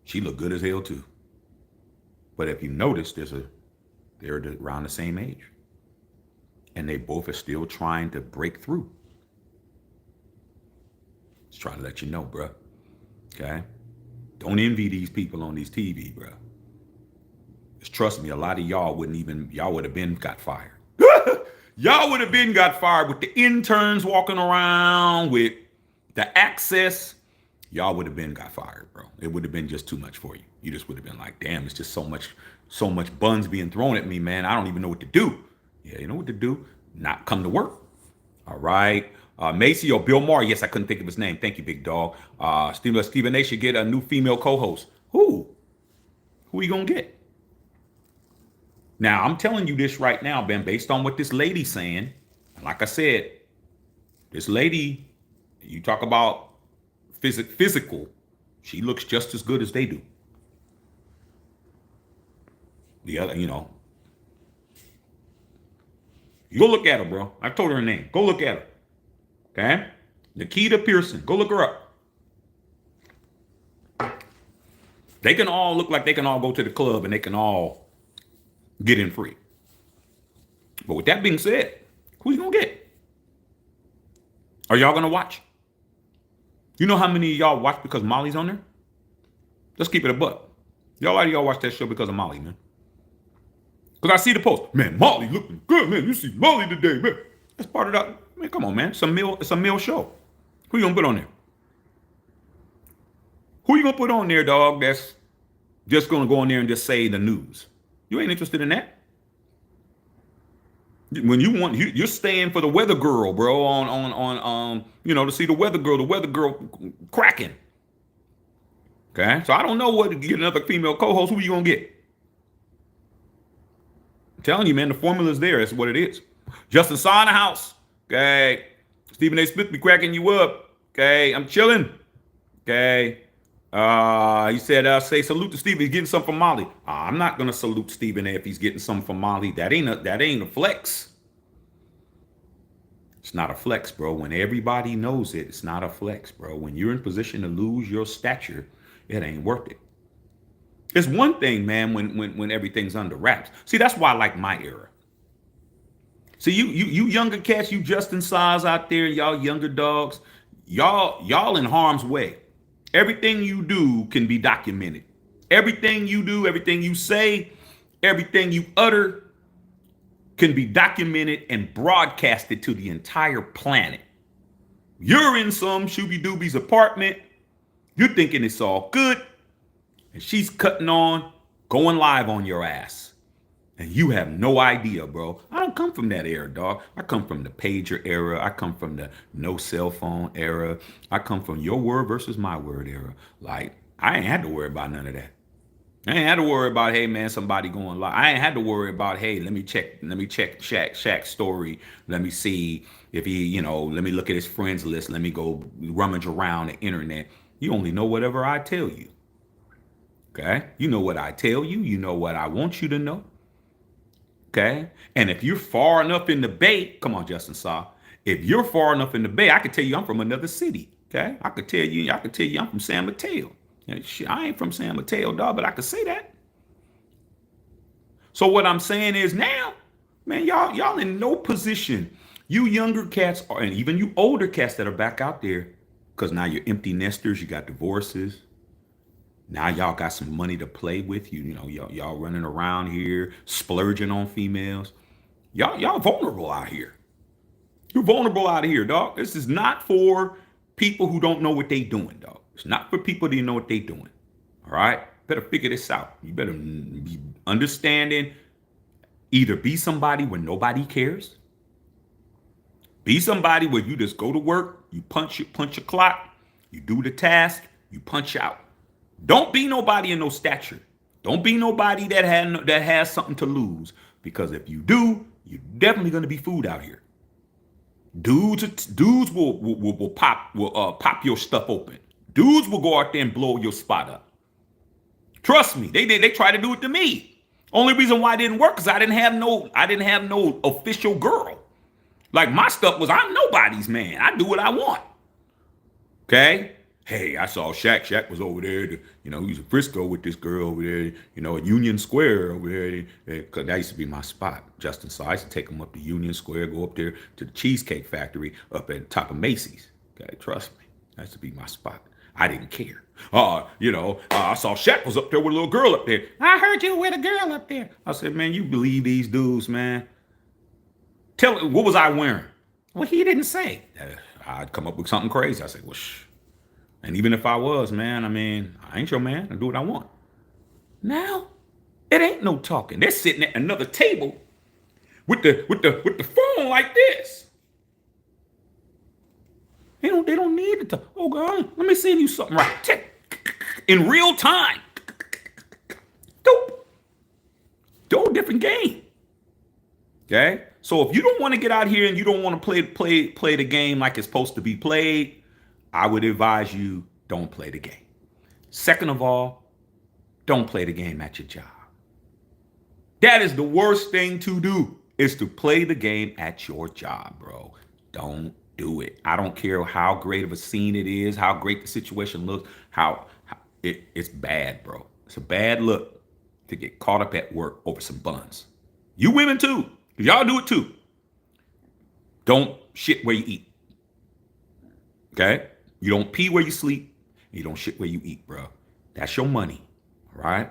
She look good as hell too. But if you notice, they're around the same age. And they both are still trying to break through. Just trying to let you know, bro. Okay? Don't envy these people on these TV, bro. Just trust me, a lot of y'all would have been got fired. Y'all would have been got fired with the interns walking around, with the access. Y'all would have been got fired, bro. It would have been just too much for you. You just would have been like, damn, it's just so much buns being thrown at me, man. I don't even know what to do. Yeah, you know what to do? Not come to work. All right. Macy or Bill Maher. Yes, I couldn't think of his name. Thank you, big dog. Stephen A should get a new female co-host. Who are you going to get? Now, I'm telling you this right now, Ben, based on what this lady's saying. And like I said, this lady, you talk about physical, she looks just as good as they do. The other, you go look at her, bro. I told her name. Go look at her. Okay? Nikita Pearson. Go look her up. They can all look like they can all go to the club and they can all get in free. But with that being said, who you gonna get? Are y'all gonna watch? You know how many of y'all watch because Molly's on there? Let's keep it a buck. Y'all watch that show because of Molly, man. Because I see the post. Man, Molly looking good, man. You see Molly today, man. That's part of that. Man, come on, man. It's a meal show. Who you gonna put on there? Who you gonna put on there, dog, that's just gonna go in there and just say the news? You ain't interested in that. When you want, you're staying for the weather girl, bro, to see the weather girl cracking. Okay, so I don't know what to get another female co-host. Who are you gonna get? I'm telling you, man, the formula's there. That's what it is. Justin Saw in the house. Okay, Stephen A. Smith be cracking you up. Okay, I'm chilling. Okay. He said, say salute to Stephen. He's getting something from Molly. I'm not gonna salute Stephen A. if he's getting something from Molly. That ain't a flex. It's not a flex, bro. When everybody knows it, it's not a flex, bro. When you're in position to lose your stature, it ain't worth it. It's one thing, man, when everything's under wraps. See, that's why I like my era. See, you younger cats, you Justin Size out there, y'all younger dogs, y'all in harm's way. Everything you do can be documented. Everything you do, everything you say, everything you utter can be documented and broadcasted to the entire planet. You're in some Shooby Dooby's apartment. You're thinking it's all good. And she's cutting on, going live on your ass. And you have no idea, bro. I don't come from that era, dog. I come from the pager era. I come from the no cell phone era. I come from your word versus my word era. Like, I ain't had to worry about none of that. I ain't had to worry about, hey, man, somebody going live. I ain't had to worry about, hey, let me check Shaq's story. Let me see if he, let me look at his friends list. Let me go rummage around the internet. You only know whatever I tell you. Okay? You know what I tell you. You know what I want you to know. Okay? And if you're far enough in the Bay, come on, Justin Saw. If you're far enough in the Bay, I could tell you I'm from another city. Okay? I could tell you I'm from San Mateo. And shit, I ain't from San Mateo, dog, but I could say that. So what I'm saying is now, man, y'all in no position. You younger cats are, and even you older cats that are back out there, because now you're empty nesters, you got divorces. Now y'all got some money to play with. Y'all running around here splurging on females. Y'all vulnerable out here. You're vulnerable out of here, dog. This is not for people who don't know what they doing, dog. It's not for people that know what they doing. All right? Better figure this out. You better be understanding. Either be somebody where nobody cares. Be somebody where you just go to work, you punch your clock, you do the task, you punch out. Don't be nobody in no stature. Don't be nobody that has something to lose. Because if you do, you're definitely going to be food out here. Dudes will pop your stuff open. Dudes will go out there and blow your spot up. Trust me, they try to do it to me. Only reason why it didn't work is I didn't have no official girl. Like my stuff was, I'm nobody's man. I do what I want. Okay? Hey, I saw Shaq. Shaq was over there. He was in Frisco with this girl over there. At Union Square over there. Cause that used to be my spot, Justin. So I used to take him up to Union Square, go up there to the Cheesecake Factory up at the top of Macy's. Okay, trust me, that used to be my spot. I didn't care. I saw Shaq was up there with a little girl up there. I heard you with a girl up there. I said, man, you believe these dudes, man? Tell what was I wearing? Well, he didn't say. I'd come up with something crazy. I said, well, shh. And even if I was, man, I ain't your man. I do what I want. Now, it ain't no talking. They're sitting at another table with the phone like this. They don't need to talk. Oh God, let me send you something right. In real time. Dope. Whole different game. Okay? So if you don't want to get out here and you don't want to play the game like it's supposed to be played, I would advise you don't play the game. Second of all, don't play the game at your job. That is the worst thing to do, is to play the game at your job, bro. Don't do it. I don't care how great of a scene it is, how great the situation looks, it's bad, bro. It's a bad look to get caught up at work over some buns. You women too, because y'all do it too. Don't shit where you eat. Okay? You don't pee where you sleep. You don't shit where you eat, bro. That's your money. All right.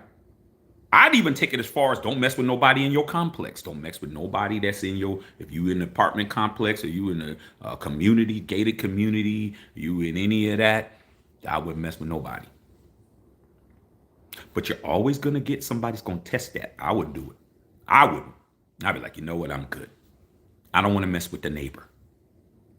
I'd even take it as far as don't mess with nobody in your complex. Don't mess with nobody that's in your, if you in an apartment complex or you in a community, gated community, you in any of that, I wouldn't mess with nobody. But you're always going to get somebody's going to test that. I wouldn't do it. I wouldn't. I'd be like, you know what? I'm good. I don't want to mess with the neighbor.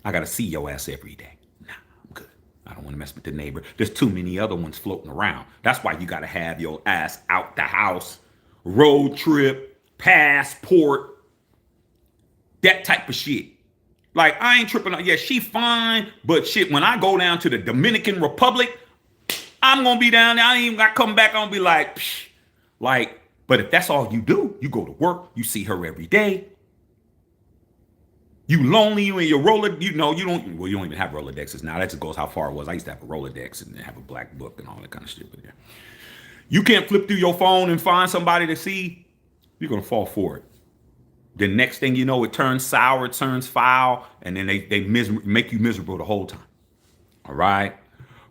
I got to see your ass every day. Nah, I'm good. I don't want to mess with the neighbor. There's too many other ones floating around. That's why you got to have your ass out the house, road trip, passport, that type of shit. Like, I ain't tripping. Yeah, she fine, but shit, when I go down to the Dominican Republic, I'm going to be down there. I ain't even got to come back. I'm going to be like, psh. Like, but if that's all you do, you go to work, you see her every day. You lonely, you in your Rolodex, you don't even have Rolodexes now. That just goes how far it was. I used to have a Rolodex and have a black book and all that kind of shit. But yeah, you can't flip through your phone and find somebody to see. You're going to fall for it. The next thing you know, it turns sour, it turns foul, and then they make you miserable the whole time. All right.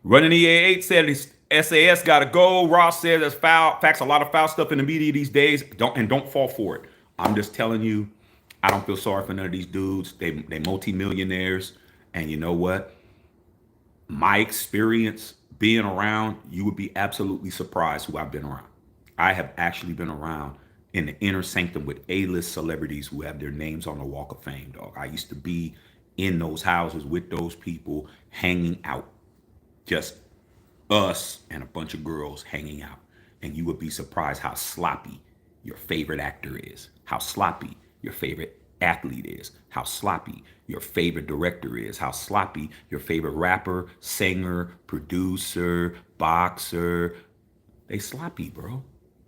Running EA8 said his SAS got to go. Ross said there's facts, a lot of foul stuff in the media these days. Don't fall for it. I'm just telling you, I don't feel sorry for none of these dudes. They multimillionaires. And you know what? My experience being around, you would be absolutely surprised who I've been around. I have actually been around in the inner sanctum with A-list celebrities who have their names on the Walk of Fame, dog. I used to be in those houses with those people hanging out. Just us and a bunch of girls hanging out. And you would be surprised how sloppy your favorite actor is, how sloppy your favorite athlete is, how sloppy your favorite director is, how sloppy your favorite rapper, singer, producer, boxer. They sloppy, bro.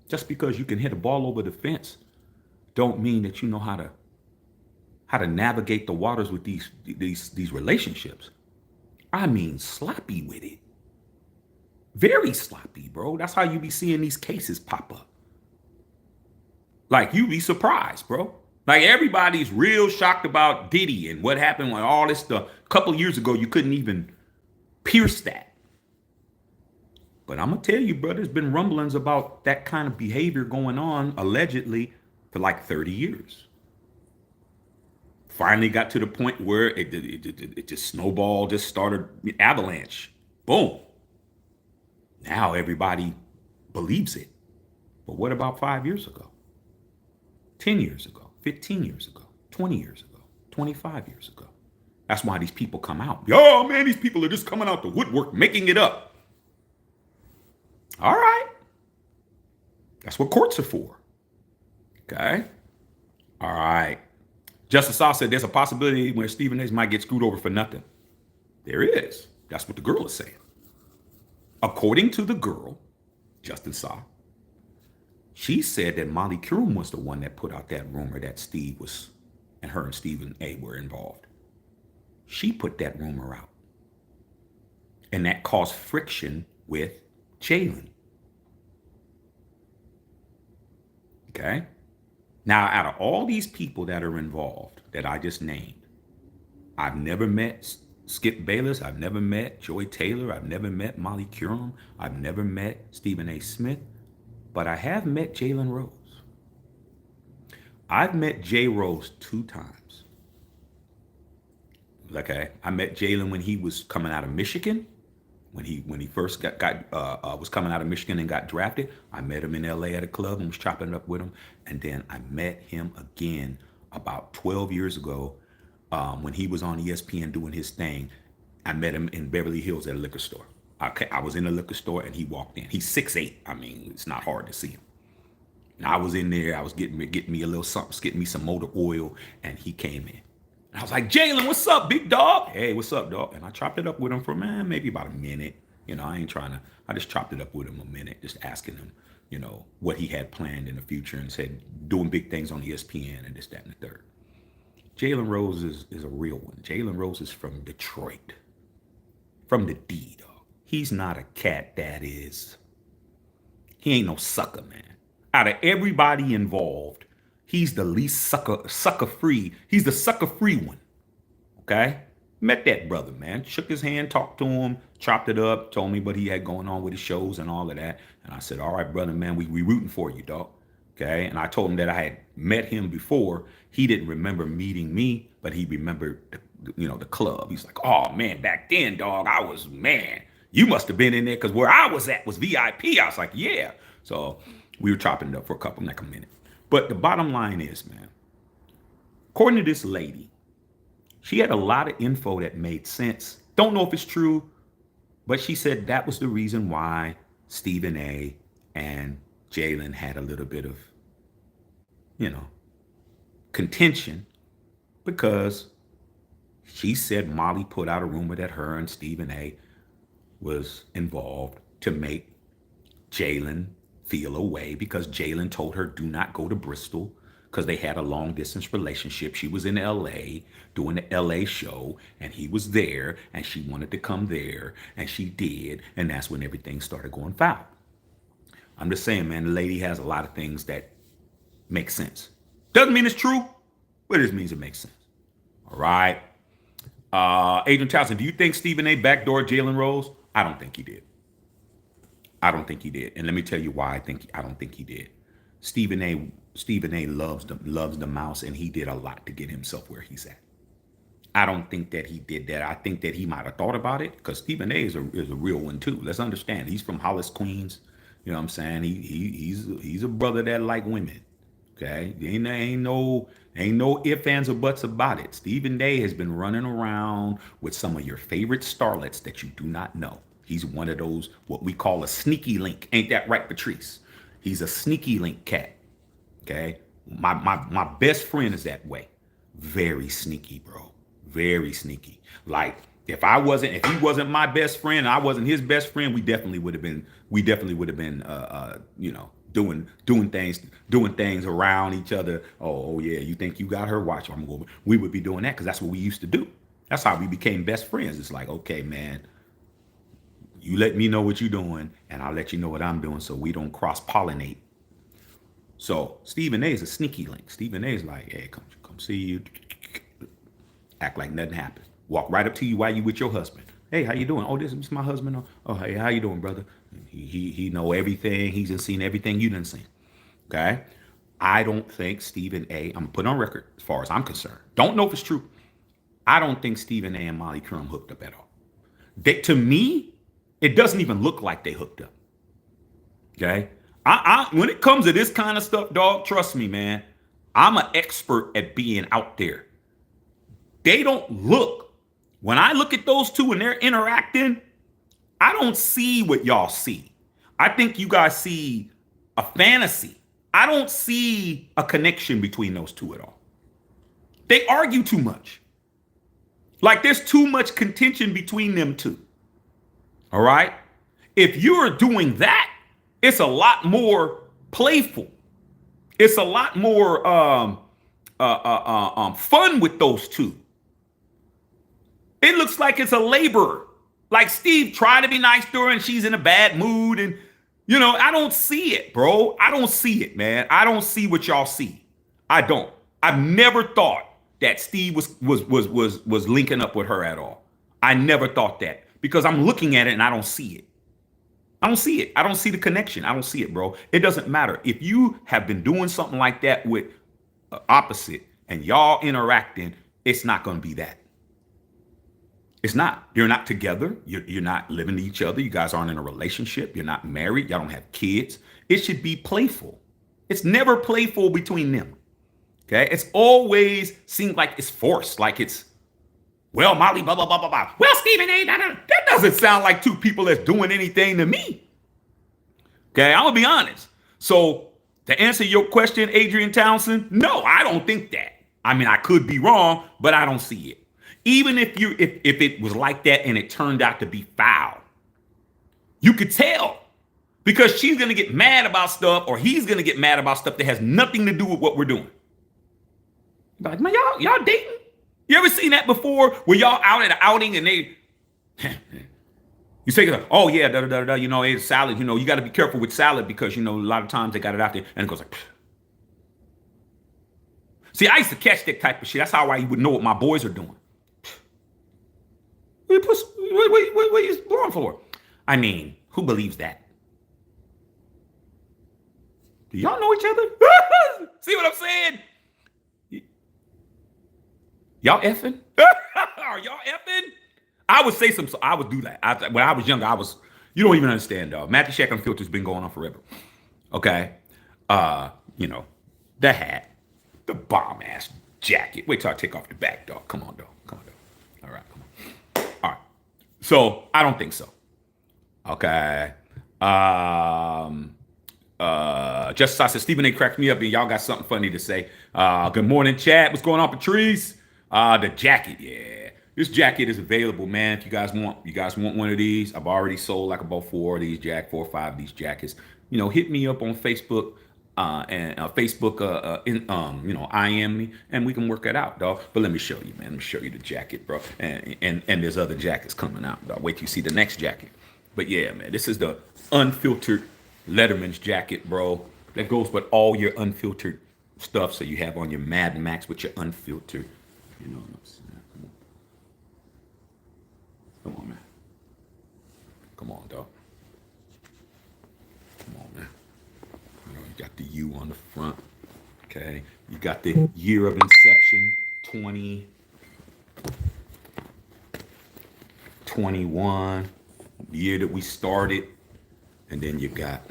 Just because you can hit a ball over the fence don't mean that you know how to navigate the waters with these relationships. I mean sloppy with it. Very sloppy, bro. That's how you be seeing these cases pop up. Like, you be surprised, bro. Like, everybody's real shocked about Diddy and what happened with all this stuff. A couple years ago, you couldn't even pierce that. But I'm going to tell you, bro, there's been rumblings about that kind of behavior going on, allegedly, for like 30 years. Finally got to the point where it just snowballed, just started avalanche. Boom. Now everybody believes it. But what about 5 years ago? 10 years ago, 15 years ago, 20 years ago, 25 years ago. That's why these people come out. Oh, man, these people are just coming out the woodwork, making it up. All right. That's what courts are for. Okay. All right. Justice Saw said there's a possibility where Stephen A. might get screwed over for nothing. There is. That's what the girl is saying. According to the girl, Justice Saw, she said that Molly Qerim was the one that put out that rumor that Steve was, and her and Stephen A. were involved. She put that rumor out. And that caused friction with Jalen. Okay? Now, out of all these people that are involved that I just named, I've never met Skip Bayless. I've never met Joy Taylor. I've never met Molly Qerim. I've never met Stephen A. Smith. But I have met Jalen Rose. I've met J. Rose 2 times. Okay, I met Jalen when he was coming out of Michigan. When he first was coming out of Michigan and got drafted. I met him in LA at a club and was chopping it up with him. And then I met him again about 12 years ago when he was on ESPN doing his thing. I met him in Beverly Hills at a liquor store. I was in a liquor store and he walked in. He's 6'8". I mean, it's not hard to see him. And I was in there. I was getting me a little something, getting me some motor oil, and he came in. I was like, Jalen, what's up, big dog? Hey, what's up, dog? And I chopped it up with him for, maybe about a minute. I just chopped it up with him a minute, just asking him, what he had planned in the future and said, doing big things on ESPN and this, that, and the third. Jalen Rose is a real one. Jalen Rose is from Detroit. From the D, dog. He's not a cat that is. He ain't no sucker, man. Out of everybody involved, he's the least sucker free. He's the sucker free one. Okay? Met that brother, man. Shook his hand, talked to him, chopped it up, told me what he had going on with his shows and all of that. And I said, all right, brother, man, we rooting for you, dog. Okay. And I told him that I had met him before. He didn't remember meeting me, but he remembered, the club. He's like, oh, man, back then, dog, man, you must have been in there because where I was at was VIP. I was like, yeah. So we were chopping it up for like a minute. But the bottom line is, man, according to this lady, she had a lot of info that made sense. Don't know if it's true, but she said that was the reason why Stephen A. and Jalen had a little bit of, contention, because she said Molly put out a rumor that her and Stephen A. was involved to make Jalen feel away, because Jalen told her do not go to Bristol because they had a long distance relationship. She was in LA doing the LA show and he was there and she wanted to come there and she did. And that's when everything started going foul. I'm just saying, man, the lady has a lot of things that make sense. Doesn't mean it's true, but it just means it makes sense. All right. Adrian Townsend, do you think Stephen A. backdoored Jalen Rose? I don't think he did. I don't think he did. And let me tell you why I don't think he did. Stephen A. loves the mouse, and he did a lot to get himself where he's at. I don't think that he did that. I think that he might have thought about it, because Stephen A. is a real one too. Let's understand. He's from Hollis, Queens. You know what I'm saying? He's a brother that like women. Okay, ain't no ifs, ands, or buts about it. Stephen A. has been running around with some of your favorite starlets that you do not know. He's one of those, what we call a sneaky link. Ain't that right, Patrice? He's a sneaky link cat. Okay, my best friend is that way. Very sneaky, bro. Very sneaky. Like if he wasn't my best friend, and I wasn't his best friend, we definitely would have been doing things around each other. Oh yeah, you think you got her? Watch, I'm going. We would be doing that because that's what we used to do. That's how we became best friends. It's like, okay, man, you let me know what you're doing, and I'll let you know what I'm doing, so we don't cross-pollinate. So Stephen A. is a sneaky link. Stephen A. is like, hey, come see you. Act like nothing happened. Walk right up to you while you with your husband. Hey, how you doing? Oh, this is my husband. Oh, hey, how you doing, brother? He know everything. He's done seen everything you done seen. Okay? I don't think Stephen A. I'm going to put on record as far as I'm concerned. Don't know if it's true. I don't think Stephen A. and Molly Qerim hooked up at all. To me, it doesn't even look like they hooked up. Okay? When it comes to this kind of stuff, dog, trust me, man, I'm an expert at being out there. They don't look. When I look at those two and they're interacting, I don't see what y'all see. I think you guys see a fantasy. I don't see a connection between those two at all. They argue too much. Like there's too much contention between them two. All right? If you're doing that, it's a lot more playful. It's a lot more fun with those two. It looks like it's a laborer. Like Steve tried to be nice to her and she's in a bad mood. And, I don't see it, bro. I don't see it, man. I don't see what y'all see. I don't. I've never thought that Steve was linking up with her at all. I never thought that, because I'm looking at it and I don't see it. I don't see it. I don't see the connection. I don't see it, bro. It doesn't matter. If you have been doing something like that with opposite and y'all interacting, it's not going to be that. It's not. You're not together. You're not living to each other. You guys aren't in a relationship. You're not married. Y'all don't have kids. It should be playful. It's never playful between them. Okay? It's always seemed like it's forced. Like it's, well, Molly, blah, blah, blah, blah, blah. Well, Stephen A. That doesn't sound like two people that's doing anything to me. Okay? I'm going to be honest. So to answer your question, Adrian Townsend, no, I don't think that. I mean, I could be wrong, but I don't see it. Even if it was like that and it turned out to be foul, you could tell, because she's going to get mad about stuff, or he's going to get mad about stuff that has nothing to do with what we're doing. Like, man, y'all dating? You ever seen that before, where y'all out at an outing and they, you say, oh yeah, it's salad, you got to be careful with salad because, a lot of times they got it out there and it goes like, pfft. See, I used to catch that type of shit. That's how I would know what my boys are doing. going for? I mean, who believes that? Do y'all know each other? See what I'm saying? Y'all effing? Are y'all effing? I would say some. I would do that. When I was younger, I was. You don't even understand, dog. Matthew Shack Unfiltered's been going on forever. Okay, you know, the hat, the bomb ass jacket. Wait till I take off the back, dog. Come on, dog. Come on, dog. All right, come on. All right. So I don't think so. Okay. Just I said Stephen A cracked me up, and y'all got something funny to say. Good morning, chat. What's going on, Patrice? The jacket, yeah. This jacket is available, man. If you guys want one of these. I've already sold like about 4 of these 4 or 5 of these jackets. You know, hit me up on Facebook. IM me, and we can work it out, dog. But let me show you, man. Let me show you the jacket, bro. And there's other jackets coming out, dog. Wait till you see the next jacket. But yeah, man, this is the unfiltered Letterman's jacket, bro. That goes with all your unfiltered stuff. So you have on your Mad Max with your unfiltered. You know what I'm saying? Come on, man. Come on, dog. Come on, man. You know, you got the U on the front. Okay. You got the year of inception, 2021, the year that we started. And then you got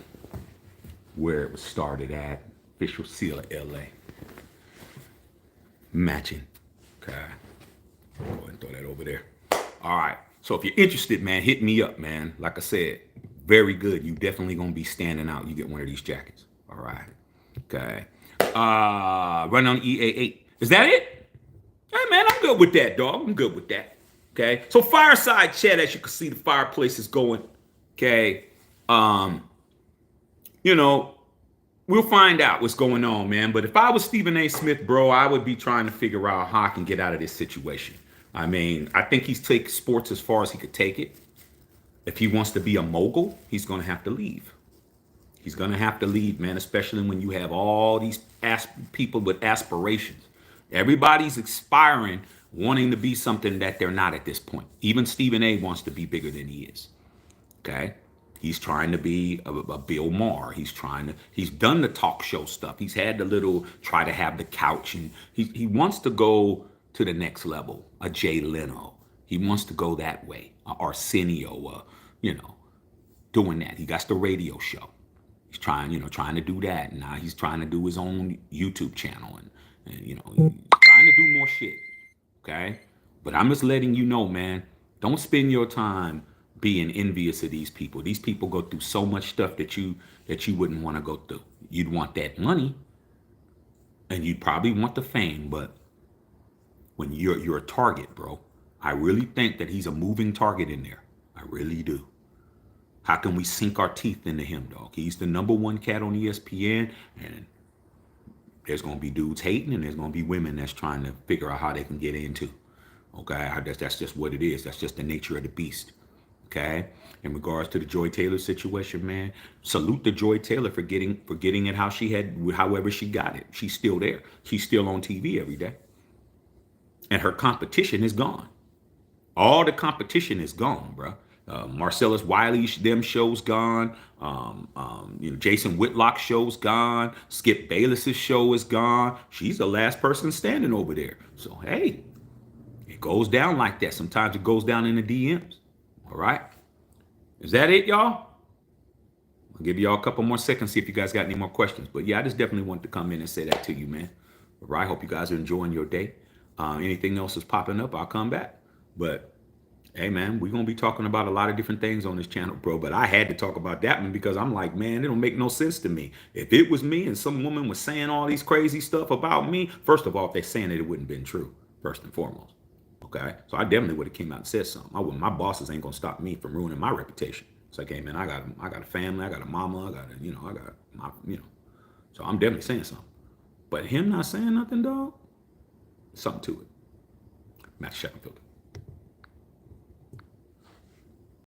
where it was started at, official seal of LA. Matching. Okay. Go ahead and throw that over there. All right. So if you're interested, man, hit me up, man. Like I said, very good. You definitely gonna be standing out. You get one of these jackets. All right. Okay. Run on EA8. Is that it? Hey man, I'm good with that, dog. I'm good with that. Okay. So fireside chat, as you can see, the fireplace is going. Okay. You know, we'll find out what's going on, man. But if I was Stephen A. Smith, bro, I would be trying to figure out how I can get out of this situation. I mean, I think he's taken sports as far as he could take it. If he wants to be a mogul, he's going to have to leave. He's going to have to leave, man, especially when you have all these people with aspirations. Everybody's aspiring, wanting to be something that they're not at this point. Even Stephen A. wants to be bigger than he is. Okay? He's trying to be a Bill Maher. He's done the talk show stuff. He's had the little, try to have the couch. And he wants to go to the next level, a Jay Leno. He wants to go that way, Arsenio, doing that. He got the radio show. He's trying to do that. And now he's trying to do his own YouTube channel and he's trying to do more shit. Okay? But I'm just letting you know, man, don't spend your time being envious of these people. These people go through so much stuff that you wouldn't want to go through. You'd want that money and you'd probably want the fame, but when you're a target, bro, I really think that he's a moving target in there. I really do. How can we sink our teeth into him, dog? He's the #1 cat on ESPN, and there's going to be dudes hating, and there's going to be women that's trying to figure out how they can get in too. Okay, that's just what it is. That's just the nature of the beast. Okay, in regards to the Joy Taylor situation, man, salute to Joy Taylor for getting it how she had, however she got it. She's still there. She's still on TV every day, and her competition is gone. All the competition is gone, bro. Marcellus Wiley, them shows gone. Jason Whitlock's show's gone. Skip Bayless's show is gone. She's the last person standing over there. So hey, it goes down like that. Sometimes it goes down in the DMs. All right. Is that it, y'all? I'll give y'all a couple more seconds, see if you guys got any more questions. But yeah, I just definitely wanted to come in and say that to you, man. All right. Hope you guys are enjoying your day. Anything else is popping up, I'll come back. But hey, man, we're going to be talking about a lot of different things on this channel, bro. But I had to talk about that one because I'm like, man, it don't make no sense to me. If it was me and some woman was saying all these crazy stuff about me, first of all, if they're saying it, it wouldn't have been true, first and foremost. Okay, so I definitely would have came out and said something. My bosses ain't gonna stop me from ruining my reputation. It's like, hey man, I got a family, I got a mama, I got so I'm definitely saying something. But him not saying nothing, dog, something to it. Matt Sheffield.